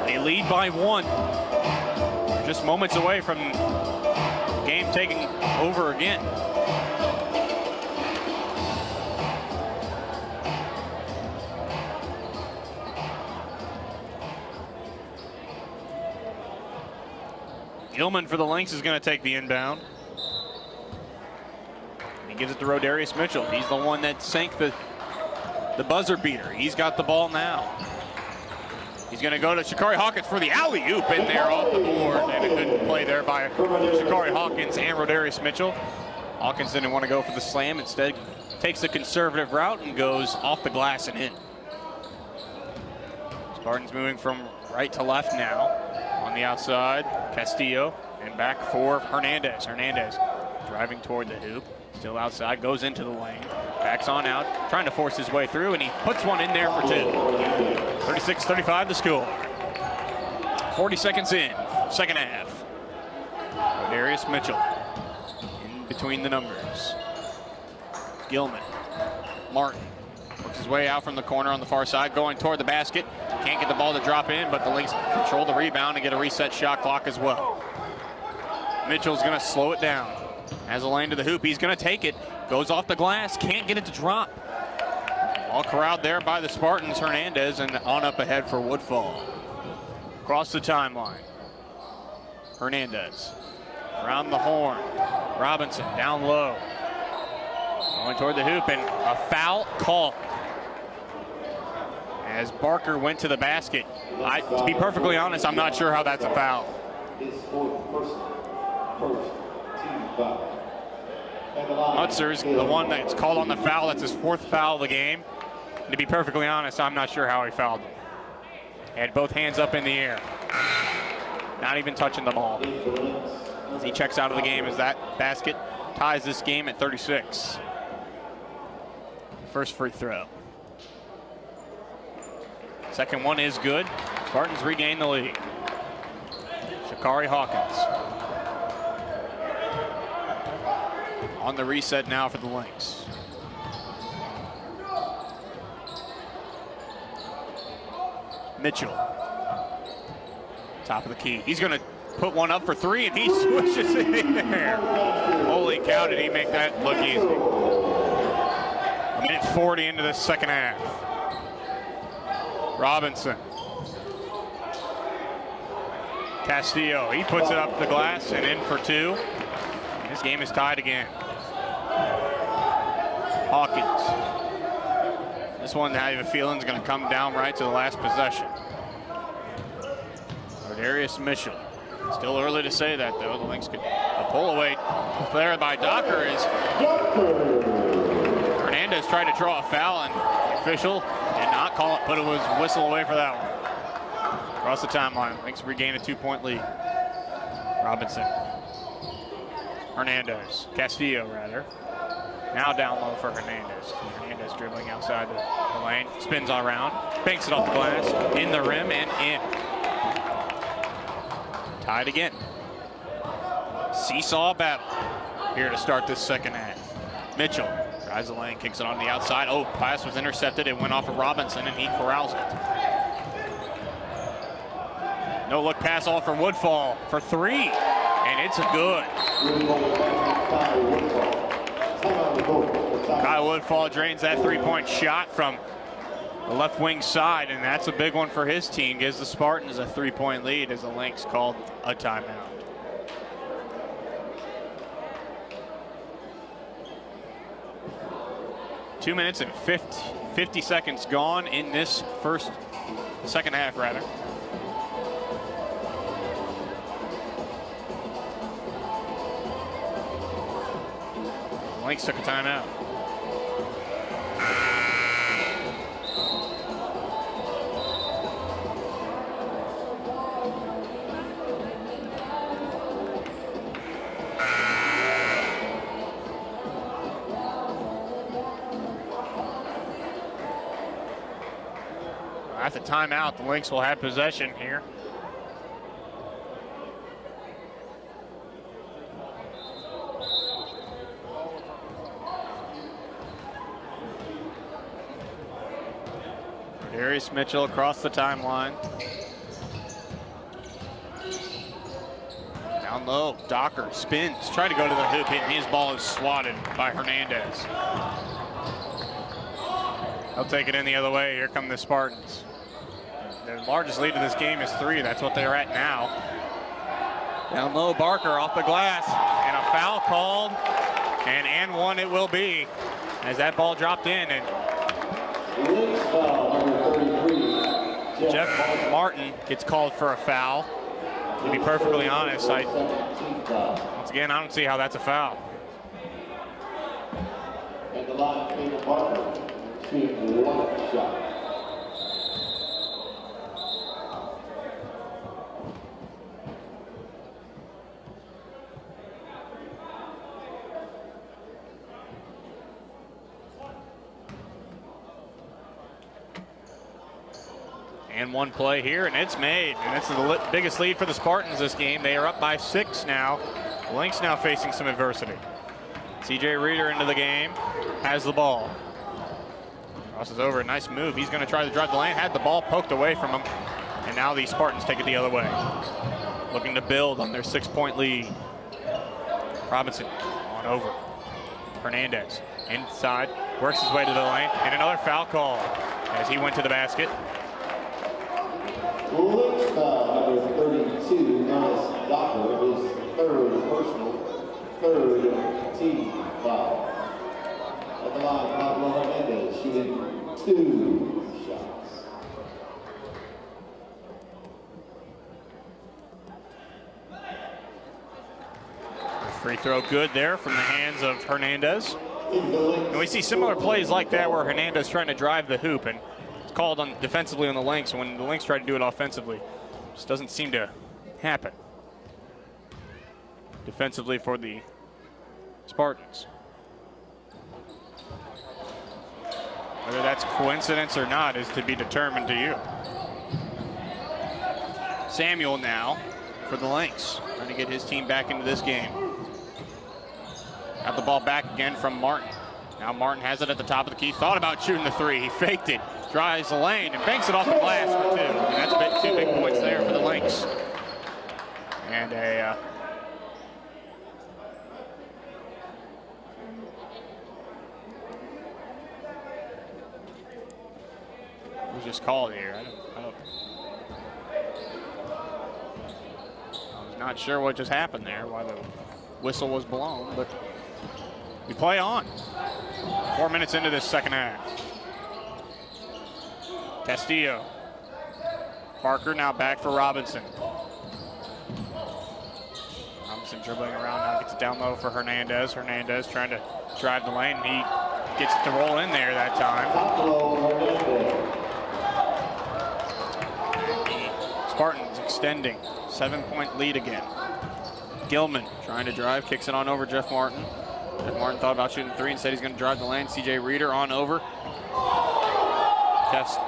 They lead by 1. They're just moments away from the game taking over again. Gilman for the Lynx is going to take the inbound. He gives it to Rodarius Mitchell. He's the one that sank the buzzer beater. He's got the ball now. He's going to go to Shakari Hawkins for the alley-oop in there off the board. And a good play there by Shakari Hawkins and Rodarius Mitchell. Hawkins didn't want to go for the slam. Instead, takes the conservative route and goes off the glass and in. Spartans moving from right to left now. On the outside, Castillo, and back for Hernandez. Hernandez driving toward the hoop. Still outside, goes into the lane. Backs on out, trying to force his way through, and he puts one in there for 2. 36-35 the score. 40 seconds in, second half. Rodarius Mitchell in between the numbers. Gilman, Martin works his way out from the corner on the far side, going toward the basket. Can't get the ball to drop in, but the Lynx control the rebound and get a reset shot clock as well. Mitchell's going to slow it down. Has a lane to the hoop. He's going to take it. Goes off the glass. Can't get it to drop. All corralled there by the Spartans. Hernandez and on up ahead for Woodfall. Across the timeline. Hernandez. Around the horn. Robinson down low. Going toward the hoop and a foul call. As Barker went to the basket. To be perfectly honest, I'm not sure how that's a foul. Mutzer's the one that's called on the foul. That's his 4th foul of the game. And to be perfectly honest, I'm not sure how he fouled him. Had both hands up in the air. Not even touching the ball. As he checks out of the game as that basket ties this game at 36. First free throw. Second one is good. Spartans regain the lead. Shakari Hawkins. On the reset now for the Lynx. Mitchell. Top of the key. He's going to put one up for 3, and he swishes it in there. Holy cow, did he make that look easy. A minute 40 into the second half. Robinson. Castillo, he puts it up the glass and in for 2. This game is tied again. Hawkins. This one, I have a feeling, is going to come down right to the last possession. Rodarius Mitchell. Still early to say that, though. The Lynx could pull away there by Docker is Hernandez tried to draw a foul, and the official did not call it, but it was whistle away for that one. Across the timeline, Lynx regain a 2-point lead. Robinson. Hernandez. Castillo, rather. Now down low for Hernandez. Hernandez dribbling outside the lane. Spins around. Banks it off the glass. In the rim and in. Tied again. Seesaw battle here to start this second half. Mitchell drives the lane, kicks it on the outside. Oh, pass was intercepted. It went off of Robinson, and he corrals it. No-look pass off for Woodfall for three, and it's a good. Kyle Woodfall drains that three-point shot from the left wing side, and that's a big one for his team. Gives the Spartans a three-point lead as the Lynx called a timeout. Two minutes and 50 seconds gone in this second half, rather. Lynx took a timeout. At the timeout, the Lynx will have possession here. Darius Mitchell across the timeline. Down low, Docker spins, trying to go to the hoop, and his ball is swatted by Hernandez. They'll take it in the other way. Here come the Spartans. Their largest lead of this game is 3. That's what they're at now. Down low, Barker off the glass, and a foul called, and one it will be, as that ball dropped in, and Jeff Martin gets called for a foul. To be perfectly honest, once again, I don't see how that's a foul. And the line, Barker, shooting one shot. And one play here, and it's made. And it's the biggest lead for the Spartans this game. They are up by 6 now. Lynx now facing some adversity. CJ Reeder into the game, has the ball. Crosses over, a nice move. He's gonna try to drive the lane, had the ball poked away from him. And now the Spartans take it the other way. Looking to build on their 6-point lead. Robinson on over. Hernandez inside, works his way to the lane, and another foul call as he went to the basket. Lynx foul number 32, Nice Docker, his third personal, third team foul. At the line, Pablo Hernandez shooting 2 shots. Free throw good there from the hands of Hernandez. And we see similar plays like that where Hernandez trying to drive the hoop, and it's called on defensively on the Lynx. When the Lynx try to do it offensively, it just doesn't seem to happen. Defensively for the Spartans. Whether that's coincidence or not is to be determined to you. Samuel now for the Lynx, trying to get his team back into this game. Got the ball back again from Martin. Now Martin has it at the top of the key. Thought about shooting the 3. He faked it, drives the lane, and banks it off the glass for 2. And that's 2 big points there for the Lynx. And a was just called here. I was not sure what just happened there, why the whistle was blown, but we play on. 4 minutes into this second half. Castillo. Barker now back for Robinson. Robinson dribbling around now, gets it down low for Hernandez. Hernandez trying to drive the lane. He gets it to roll in there that time. Spartans extending, 7-point lead again. Gilman trying to drive, kicks it on over Jeff Martin. Jeff Martin thought about shooting three, instead he's going to drive the lane. CJ Reeder on over. Test.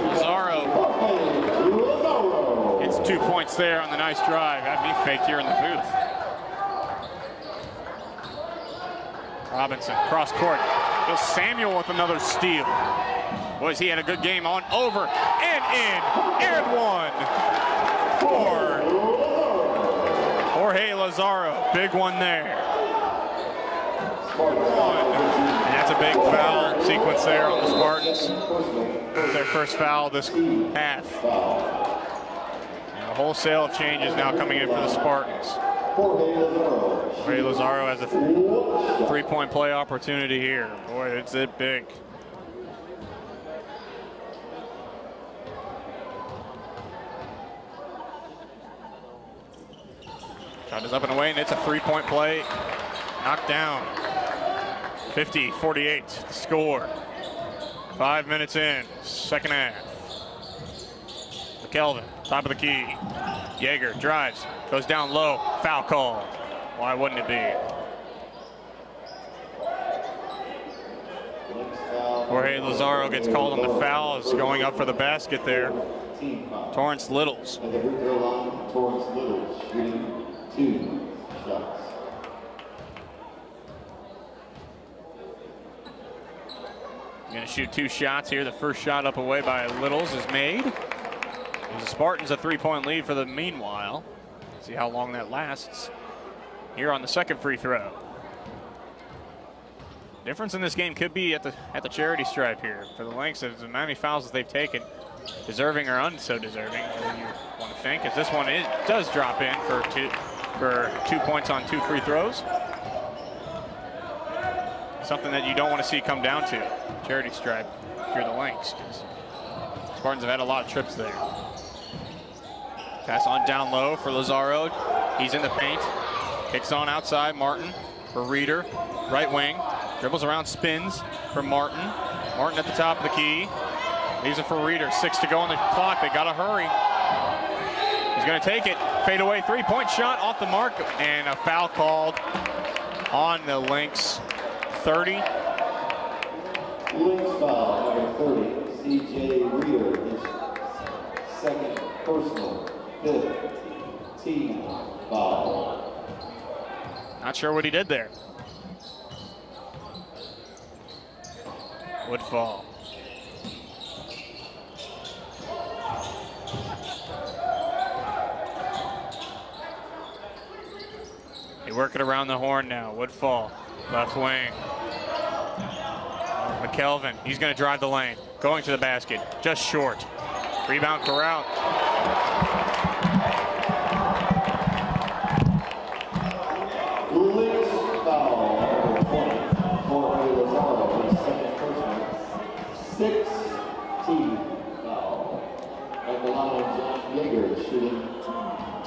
Lazaro gets 2 points there on the nice drive. Had me faked here in the booth. Robinson, cross court. Bill Samuel with another steal. Boys, he had a good game on over and in and one for Jorge Lazaro. Big one there. And that's a big foul sequence there on the Spartans. Their first foul this half. And a wholesale of changes now coming in for the Spartans. Jorge Lazaro has a three-point play opportunity here. Boy, it's it big. Shot is up and away, and it's a three-point play. Knocked down. 50-48 score. 5 minutes in, second half. McKelvin, top of the key. Yeager drives, goes down low, foul call. Why wouldn't it be? Jorge Lazaro gets called on the foul, is going up for the basket there. Torrance Littles. At the free throw line, Torrance Littles shooting 2 shots. Going to shoot 2 shots here. The first shot up away by Littles is made. The Spartans a 3-point lead for the meanwhile. See how long that lasts. Here on the second free throw. Difference in this game could be at the charity stripe here for the Lynx. As many fouls as they've taken, deserving or unso deserving, whatever you want to think. As this one does drop in for 2 points on 2 free throws. Something that you don't want to see come down to charity stripe if you're the Lynx. Spartans have had a lot of trips there. Pass on down low for Lazaro. He's in the paint. Kicks on outside. Martin for Reeder. Right wing. Dribbles around, spins for Martin. Martin at the top of the key. Leaves it for Reeder. 6 to go on the clock. They got to hurry. He's going to take it. Fade away. 3-point shot off the mark. And a foul called on the Lynx. 30. Lynx foul, number 30, CJ Reeder, his second personal, 5th team foul. Not sure what he did there. Would fall. They work it around the horn now. Would fall. Left wing. McKelvin, he's going to drive the lane. Going to the basket, just short. Rebound Corral. Lynx foul, number 20, Jorge Lazaro, his second personal, 6th team foul. At the line, John Yeager shooting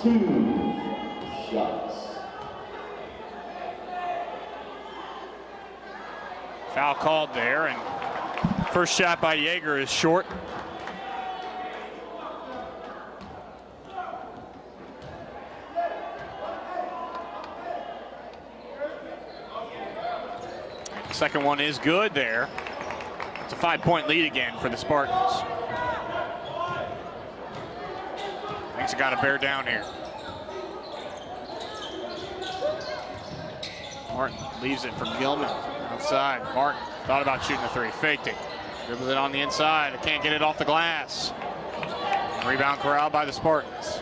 2 shots. Foul called there, and first shot by Yeager is short. Second one is good there. It's a 5-point lead again for the Spartans. Lynx have got to bear down here. Martin leaves it for Gilman. Outside, Martin thought about shooting the 3, faked it. Dribbles it on the inside, can't get it off the glass. Rebound corralled by the Spartans.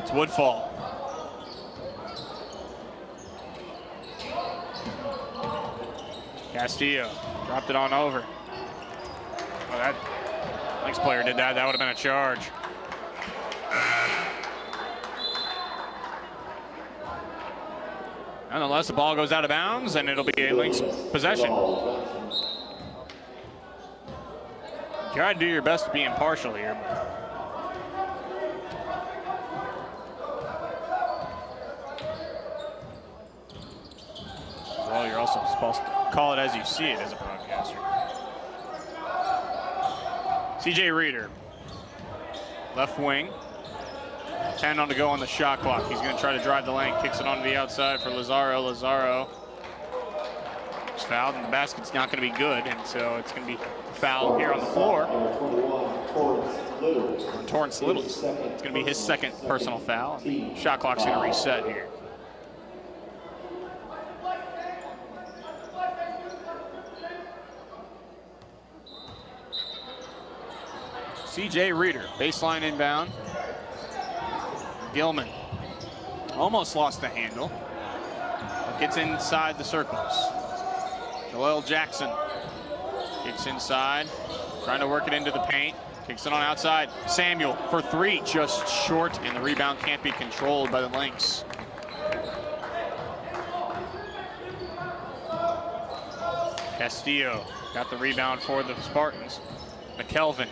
It's Woodfall. Castillo dropped it on over. Oh, that Lynx player did that. That would have been a charge. Nonetheless, the ball goes out of bounds, and it'll be a Lynx possession. Try to do your best to be impartial here. Well, you're also supposed to call it as you see it as a broadcaster. CJ Reeder, left wing. 10 on to go on the shot clock. He's going to try to drive the lane, kicks it onto the outside for Lazaro. Lazaro is fouled, and the basket's not going to be good, and so it's going to be fouled here on the floor. Torrance Littles. It's going to be his second personal foul. Shot clock's going to reset here. CJ Reeder, baseline inbound. Gilman almost lost the handle. Gets inside the circles. Joel Jackson kicks inside, trying to work it into the paint. Kicks it on outside. Samuel for three, just short, and the rebound can't be controlled by the Lynx. Castillo got the rebound for the Spartans. McKelvin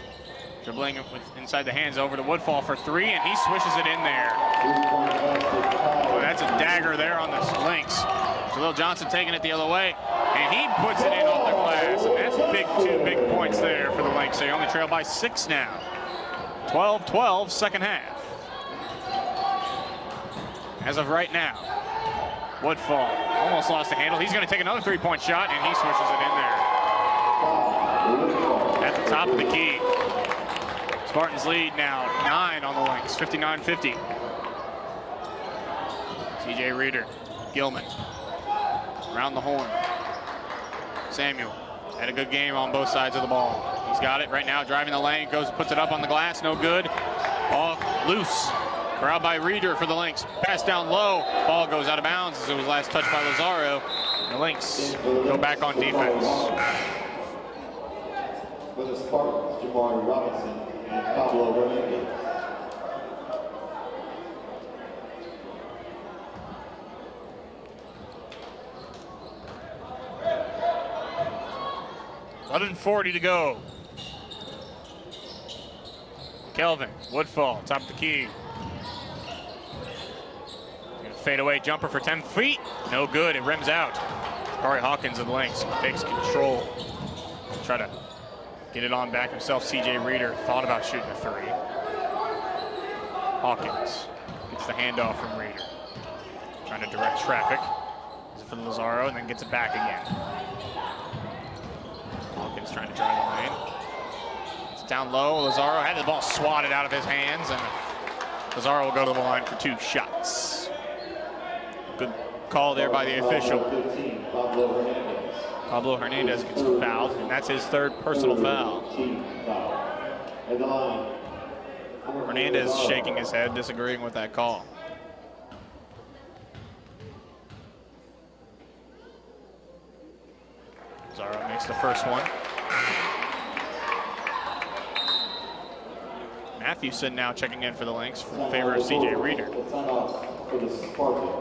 dribbling it with inside the hands over to Woodfall for three, and he swishes it in there. Oh, that's a dagger there on the Lynx. Jaleel Johnson taking it the other way, and he puts it in off the glass, and that's two big points there for the Lynx. They only trail by 6 now. 12-12, second half. As of right now, Woodfall almost lost the handle. He's going to take another three-point shot, and he swishes it in there. At the top of the key. Spartans lead now 9 on the Lynx, 59-50. CJ Reeder, Gilman, around the horn. Samuel had a good game on both sides of the ball. He's got it right now, driving the lane, puts it up on the glass, no good. Ball loose. Corralled by Reeder for the Lynx. Pass down low. Ball goes out of bounds as it was last touched by Lazaro. The Lynx go back on defense. For the Spartans, Jamari Robinson and Pablo Hernandez. $11:40 to go. Kelvin, Woodfall, top of the key. Fadeaway jumper for 10 feet. No good, it rims out. Corey Hawkins of the Lynx takes control. Try to get it on back himself. CJ Reeder thought about shooting a three. Hawkins gets the handoff from Reeder. Trying to direct traffic. This is for Lazaro, and then gets it back again. Hawkins trying to drive the lane. It's down low. Lazaro had the ball swatted out of his hands, and Lazaro will go to the line for 2 shots. Good call there by the official. Pablo Hernandez gets fouled, and that's his 3rd personal foul. Hernandez shaking his head, disagreeing with that call. Lazaro makes the first one. Matthewson now checking in for the Lynx in favor of CJ Reeder.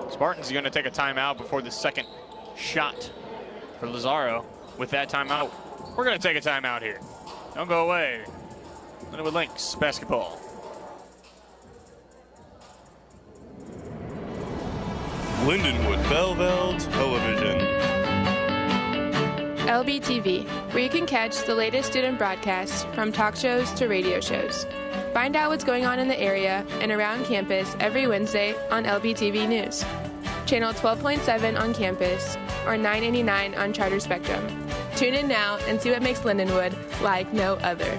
Spartans are going to take a timeout before the second shot for Lazaro. With that timeout, we're going to take a timeout here. Don't go away. Lindenwood Lynx basketball. Lindenwood Belleville Television. LBTV, where you can catch the latest student broadcasts from talk shows to radio shows. Find out what's going on in the area and around campus every Wednesday on LBTV News. Channel 12.7 on campus or 989 on Charter Spectrum. Tune in now and see what makes Lindenwood like no other.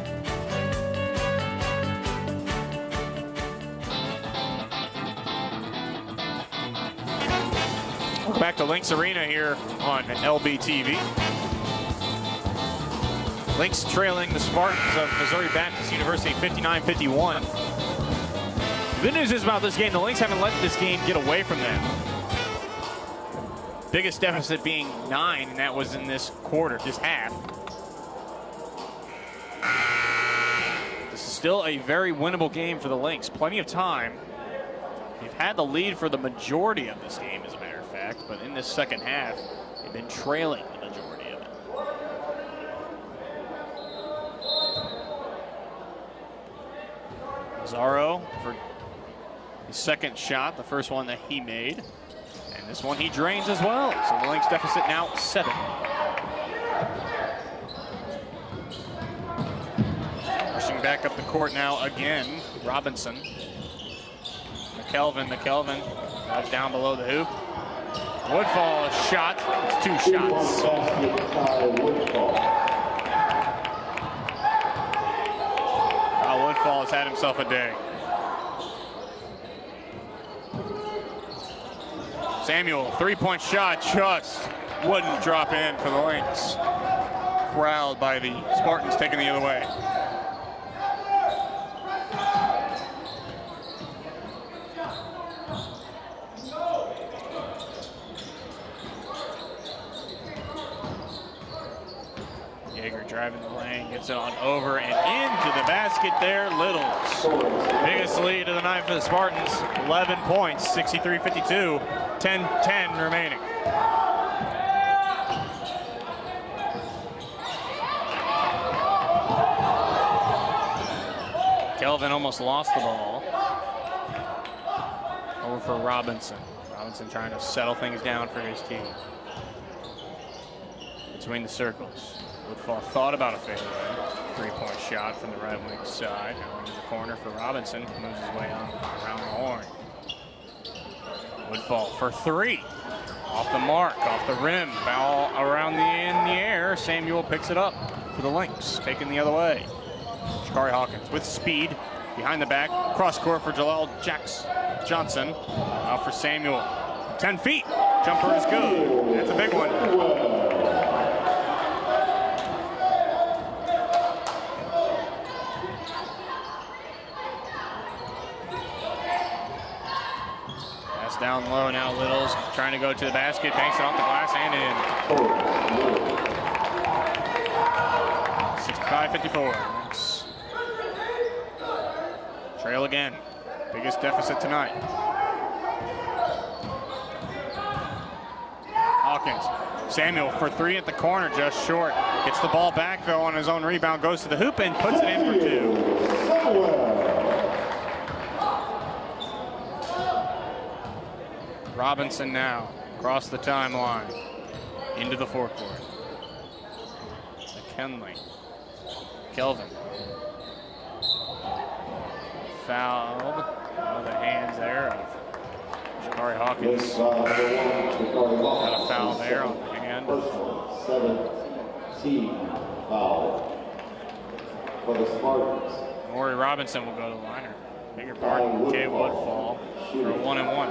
Welcome back to Lynx Arena here on LBTV. Lynx trailing the Spartans of Missouri Baptist University 59-51. The good news is about this game, the Lynx haven't let this game get away from them. Biggest deficit being 9, and that was in this quarter, this half. This is still a very winnable game for the Lynx. Plenty of time. They've had the lead for the majority of this game, as a matter of fact, but in this second half, they've been trailing the majority of it. Lazaro for his second shot, the first one that he made. And this one he drains as well. So the Lynx deficit now 7. Rushing back up the court now again, Robinson. Kelvin. The Kelvin down below the hoop. Woodfall shot. It's 2 shots. Woodfall has had himself a day. Samuel, 3-point shot, just wouldn't drop in for the Lynx. Corralled by the Spartans, taking the other way. Yeager driving the lane, gets it on over and into the basket there. Littles. Biggest lead of the night for the Spartans. 11 points, 63-52, 10-10 remaining. Kelvin almost lost the ball. Over for Robinson. Robinson trying to settle things down for his team. Between the circles. Woodfall thought about a fadeaway. 3-point shot from the right wing side. Now into the corner for Robinson. Moves his way on around the horn. Woodfall for 3. Off the mark, off the rim. Ball around in the air. Samuel picks it up for the Lynx. Taken the other way. Shakari Hawkins with speed. Behind the back. Cross court for Jalal Johnson. Out for Samuel. 10 feet. Jumper is good. That's a big one. Down low now, Littles trying to go to the basket, banks it off the glass and in. 65-54. Trail again. Biggest deficit tonight. Hawkins. Samuel for 3 at the corner, just short. Gets the ball back though on his own rebound, goes to the hoop and puts it in for 2. Robinson now across the timeline into the forecourt. McKinley. Kelvin. Fouled. Oh, the hands there of Shakari Hawkins. Got a foul there on the hand. 17 foul for the Spartans. Maury Robinson will go to the liner. Bigger pardon, Jay Woodfall for 1-1.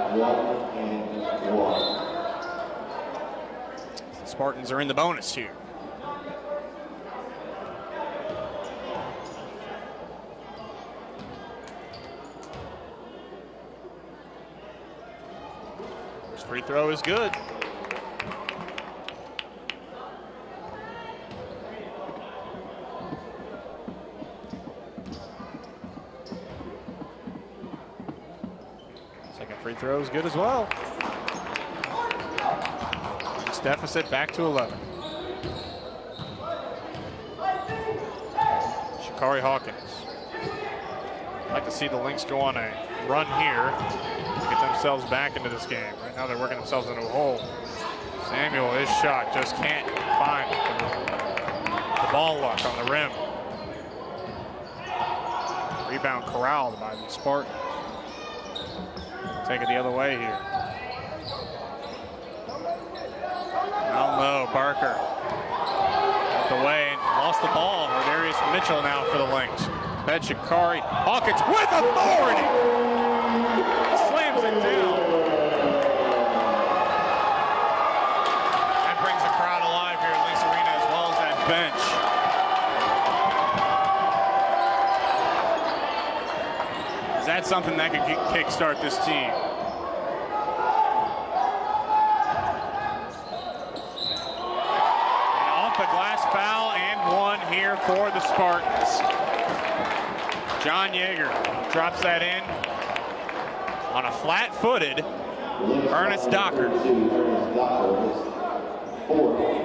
The Spartans are in the bonus here. First free throw is good. Free throw is good as well. This deficit back to 11. Shakari Hawkins. I'd like to see the Lynx go on a run here, get themselves back into this game. Right now they're working themselves into a hole. Samuel, his shot just can't find the ball luck on the rim. Rebound corralled by the Spartans. Take it the other way here. Down low, Barker. Out the way and lost the ball. Darius Mitchell now for the Lynx. Fed Shakari Hawkins with authority. Slams it down. That brings the crowd alive here at Lynx Arena as well as that bench. Is that something that could kickstart this team? And off the glass foul and 1 here for the Spartans. John Yeager drops that in on a flat-footed Ernest Docker.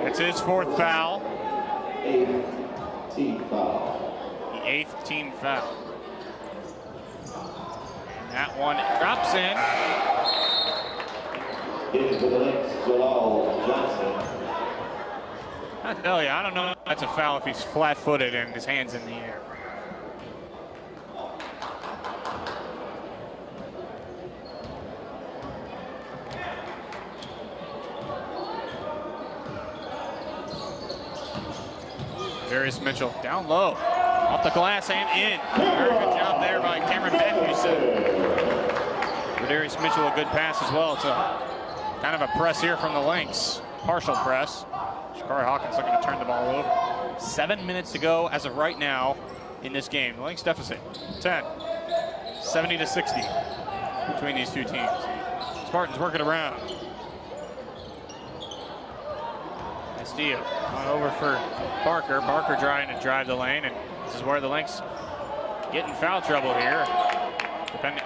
It's his 4th foul. 8th team foul. The 8th team foul. That one drops in. Into the Lynx, Jalal Johnson. I tell you, I don't know if that's a foul if he's flat-footed and his hand's in the air. Darius Mitchell down low, off the glass and in. Very good job there by Cameron Matthewson. Darius Mitchell, a good pass as well. It's a kind of a press here from the Lynx, partial press. Shakari Hawkins looking to turn the ball over. 7 minutes to go as of right now in this game. The Lynx deficit 10, 70-60 between these two teams. Spartans work it around. Castillo on over for Barker. Barker trying to drive the lane, and this is where the Lynx get in foul trouble here. Depending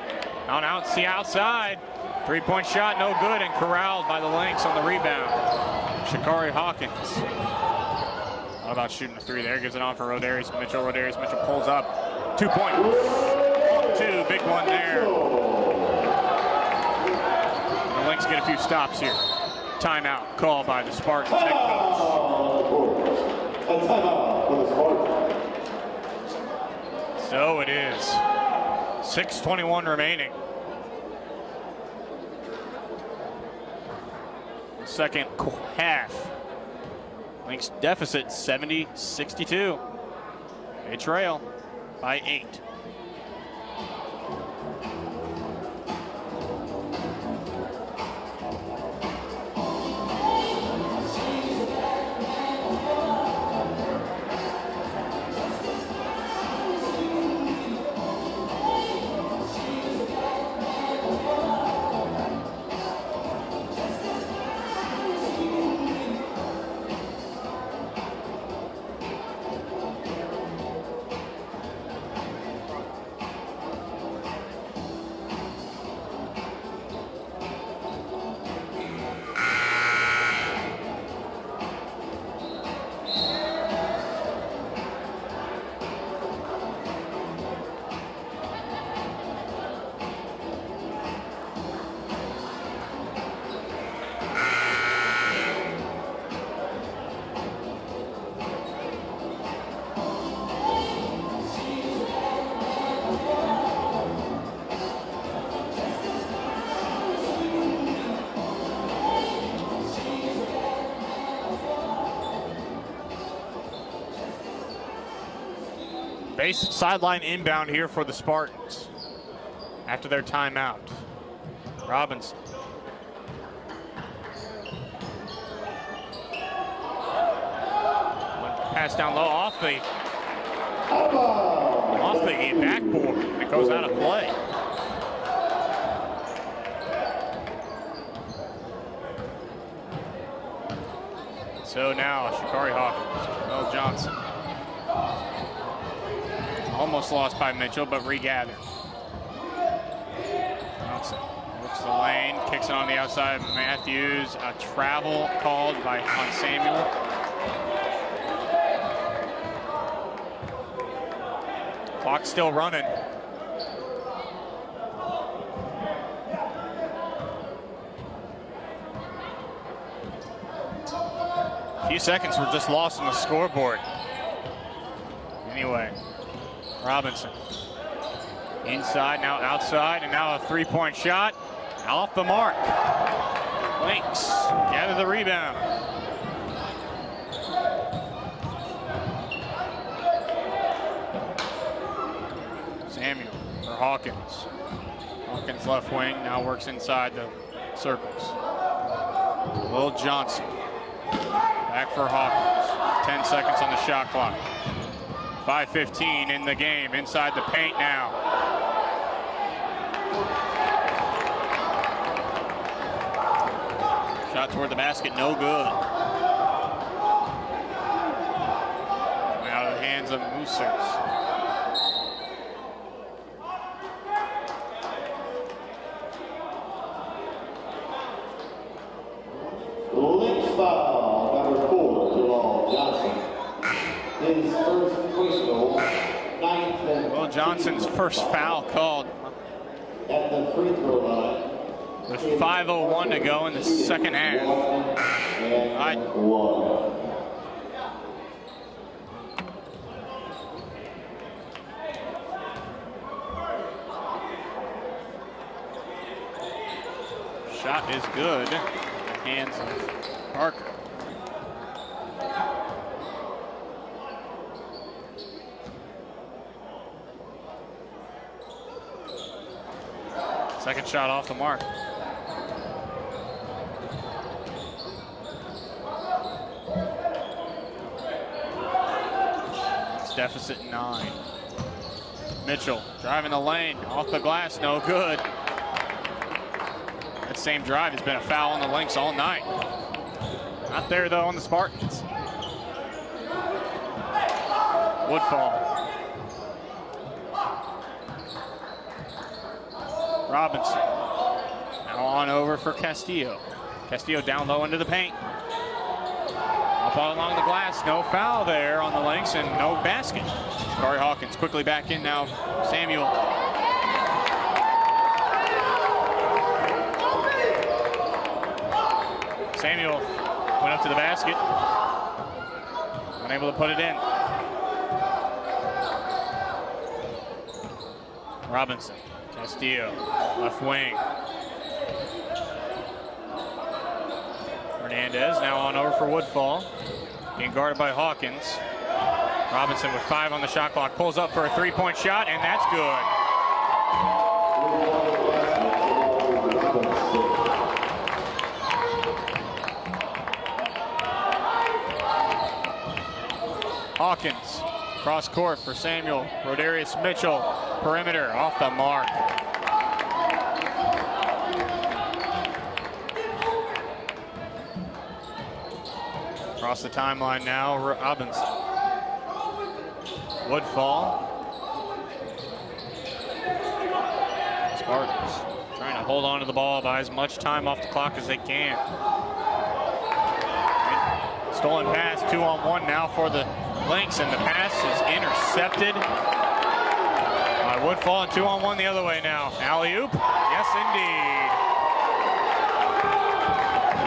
on outside. 3-point shot, no good, and corralled by the Lynx on the rebound. Shakari Hawkins. How about shooting a three there? Gives it on for Rodarius Mitchell. Rodarius Mitchell pulls up. 2 points. 2, big one there. And the Lynx get a few stops here. Timeout called by the Spartans head coach. A timeout for the Spartans. So it is. 6:21 remaining. Second half. Lynx deficit 70-62. They trail by 8. Base sideline inbound here for the Spartans after their timeout. Robinson. One pass down low off the backboard. It goes out of play. So now Shakari Hawkins, Will Johnson. Almost lost by Mitchell, but regathered. Johnson works the lane, kicks it on the outside of Matthews. A travel called on Samuel. Clock still running. A few seconds were just lost on the scoreboard. Anyway. Robinson inside, now outside, and now a 3-point shot off the mark. Lynx gather the rebound. Samuel for Hawkins. Hawkins left wing, now works inside the circles. Will Johnson back for Hawkins. 10 seconds on the shot clock. 5:15 in the game, inside the paint now. Shot toward the basket, no good. Out of the hands of Moosers. Lynx foul, number 4, Jamal Johnson. His first personal, 9th and Will Johnson's first foul called. At the free throw line. With 5:01 to go in the second half. Shot is good. Hands of Parker. Second shot off the mark. It's deficit 9. Mitchell driving the lane, off the glass, no good. That same drive has been a foul on the Lynx all night. Not there though on the Spartans. Woodfall. Robinson. Now on over for Castillo. Castillo down low into the paint. Up along the glass, no foul there on the Lynx and no basket. Corey Hawkins quickly back in now. Samuel. Samuel went up to the basket. Unable to put it in. Robinson. Castillo, left wing. Hernandez now on over for Woodfall. Being guarded by Hawkins. Robinson with 5 on the shot clock. Pulls up for a 3-point shot, and that's good. Hawkins, cross court for Samuel. Rodarius Mitchell, perimeter, off the mark. Across the timeline now, Robinson. Woodfall. Spartans trying to hold on to the ball, buy as much time off the clock as they can. Stolen pass, 2-on-1 now for the Lynx, and the pass is intercepted by Woodfall, and 2-on-1 the other way now. Alley-oop, yes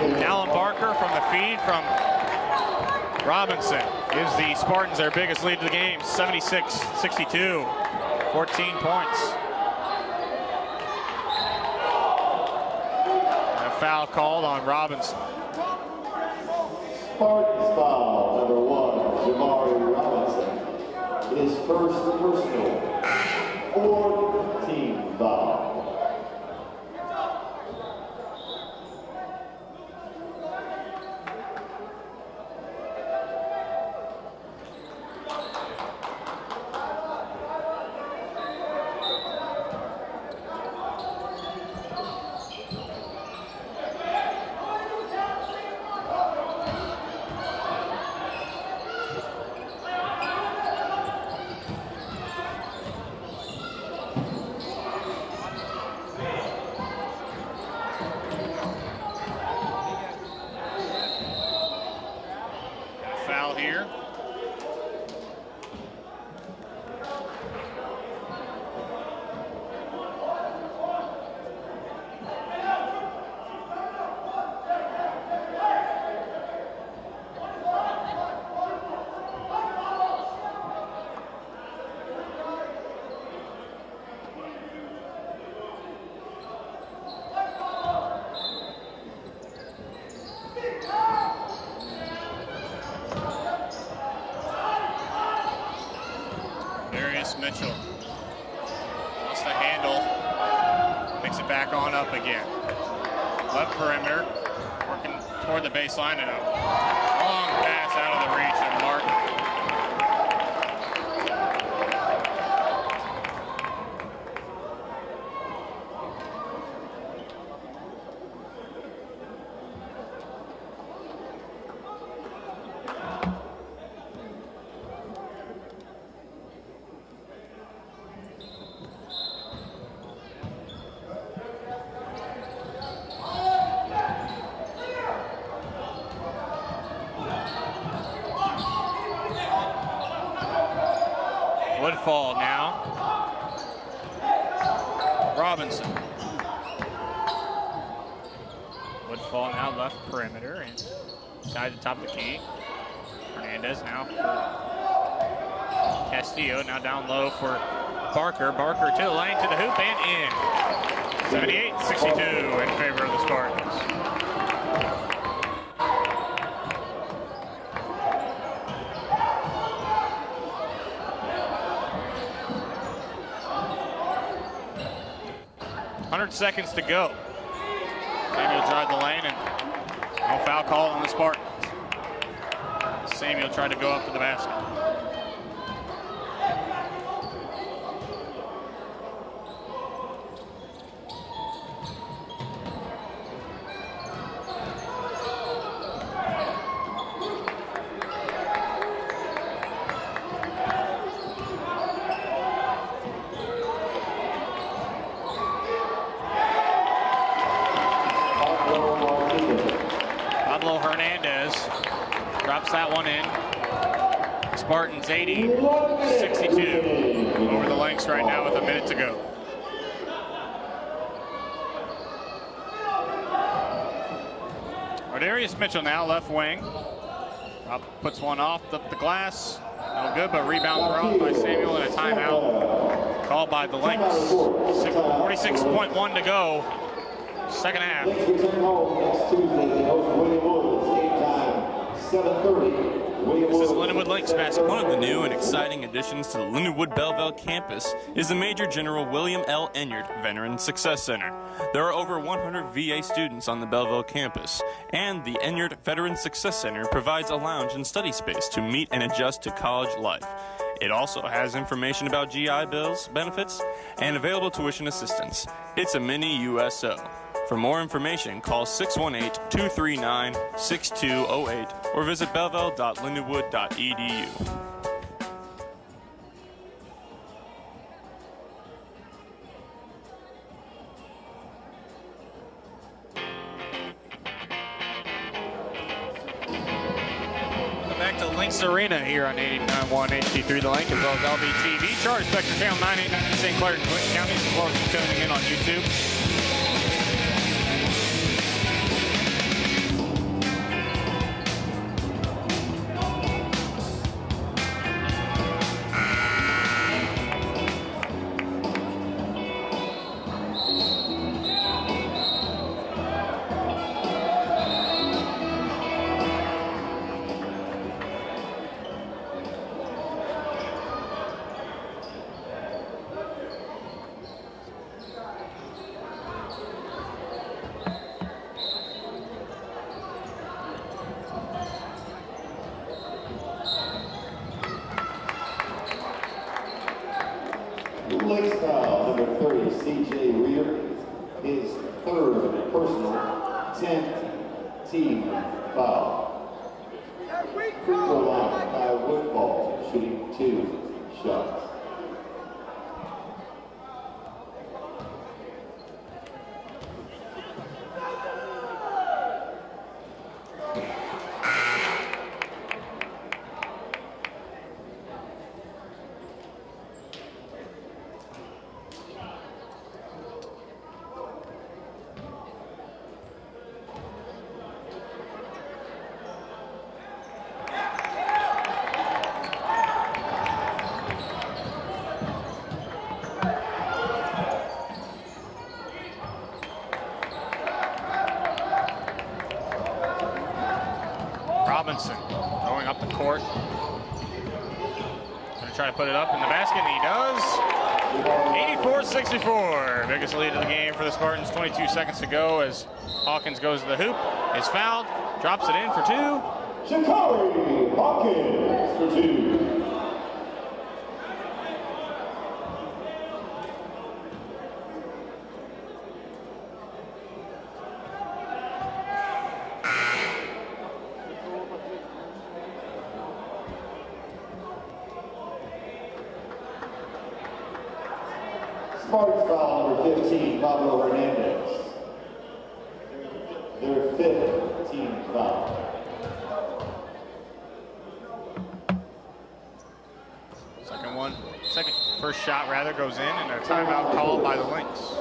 indeed. Alan Barker from the feed from Robinson gives the Spartans their biggest lead of the game, 76-62, 14 points. And a foul called on Robinson. Spartans foul, number 1, Jamari Robinson. His first personal, 4th team foul. Foul here. Mitchell lost the handle, picks it back on up again. Left perimeter, working toward the baseline, and a long pass out of the reach of Martin. Woodfall now. Robinson. Woodfall now left perimeter and inside the top of the key. Hernandez now for Castillo. Now down low for Barker. Barker to the lane, to the hoop, and in. 78-62 in favor of the Spartans. 100 seconds to go. Samuel drive the lane and no foul call on the Spartans. Samuel tried to go up to the basket. Drops that one in. Spartans 80-62 over the Lynx right now with a minute to go. Ardarius Mitchell now, left wing. Puts one off the glass. No good, but rebound thrown by Samuel and a timeout called by the Lynx. 46.1 to go. Second half. Next Tuesday, they host Lindenwood. Game time, 7:30. This is Lindenwood Lynx basketball. One of the new and exciting additions to the Lindenwood Belleville campus is the Major General William L. Enyard Veteran Success Center. There are over 100 VA students on the Belleville campus, and the Enyard Veteran Success Center provides a lounge and study space to meet and adjust to college life. It also has information about GI Bills, benefits, and available tuition assistance. It's a mini USO. For more information, call 618-239-6208 or visit belleville.lindenwood.edu. Welcome back to Lynx Arena here on 89.1 HD3 The Link, as well as LBTV. Charter Spectrum Channel 989 in St. Clair and Clinton counties, as well as tuning in on YouTube. Lynx foul, number 30, C.J. Reeder, his third personal, 10th team foul. Free throw line by Woodball, shooting 2 shots. Robinson going up the court. Going to try to put it up in the basket, and he does. 84-64. Biggest lead of the game for the Spartans. 22 seconds to go as Hawkins goes to the hoop. Is fouled. Drops it in for 2. Shakari Hawkins for 2. Spartans foul number 15, Pablo Hernandez. Their 5th team foul. First shot rather goes in, and a timeout called by the Lynx.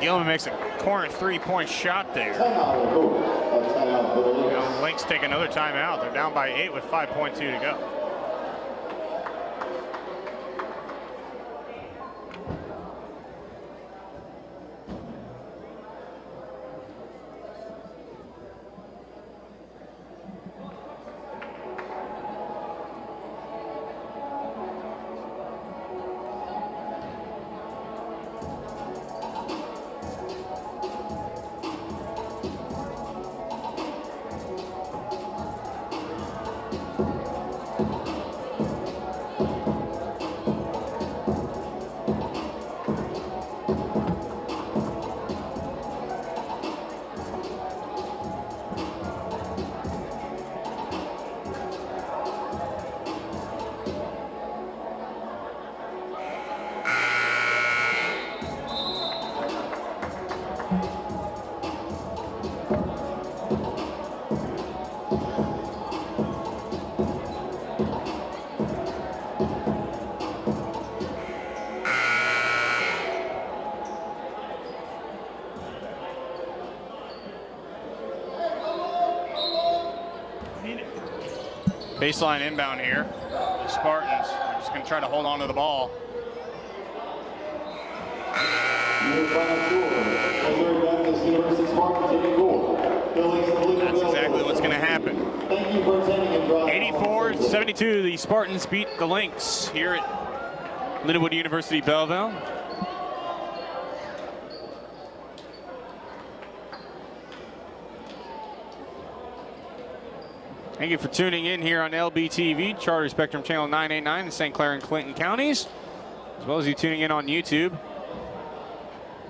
Gilman makes a corner 3-point shot there. Timeout will go. A timeout for the Lynx. Lynx take another timeout. They're down by 8 with 5.2 to go. Baseline inbound here. The Spartans are just going to try to hold on to the ball. That's exactly what's going to happen. 84-72, the Spartans beat the Lynx here at Lindenwood University, Belleville. Thank you for tuning in here on LBTV, Charter Spectrum Channel 989 in St. Clair and Clinton counties, as well as you tuning in on YouTube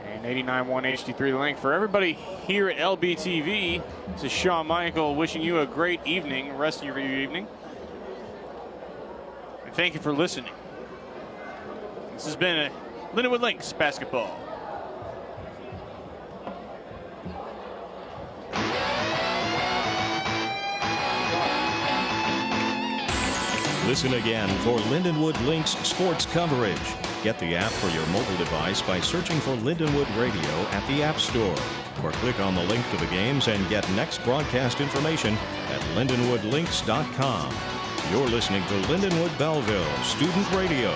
and 89.1 HD3 The Link. For everybody here at LBTV, this is Shawn Michael wishing you a great evening, rest of your evening. And thank you for listening. This has been a Lindenwood Lynx basketball. Listen again for Lindenwood Lynx sports coverage. Get the app for your mobile device by searching for Lindenwood Radio at the App Store. Or click on the link to the games and get next broadcast information at lindenwoodlinks.com. You're listening to Lindenwood Belleville Student Radio.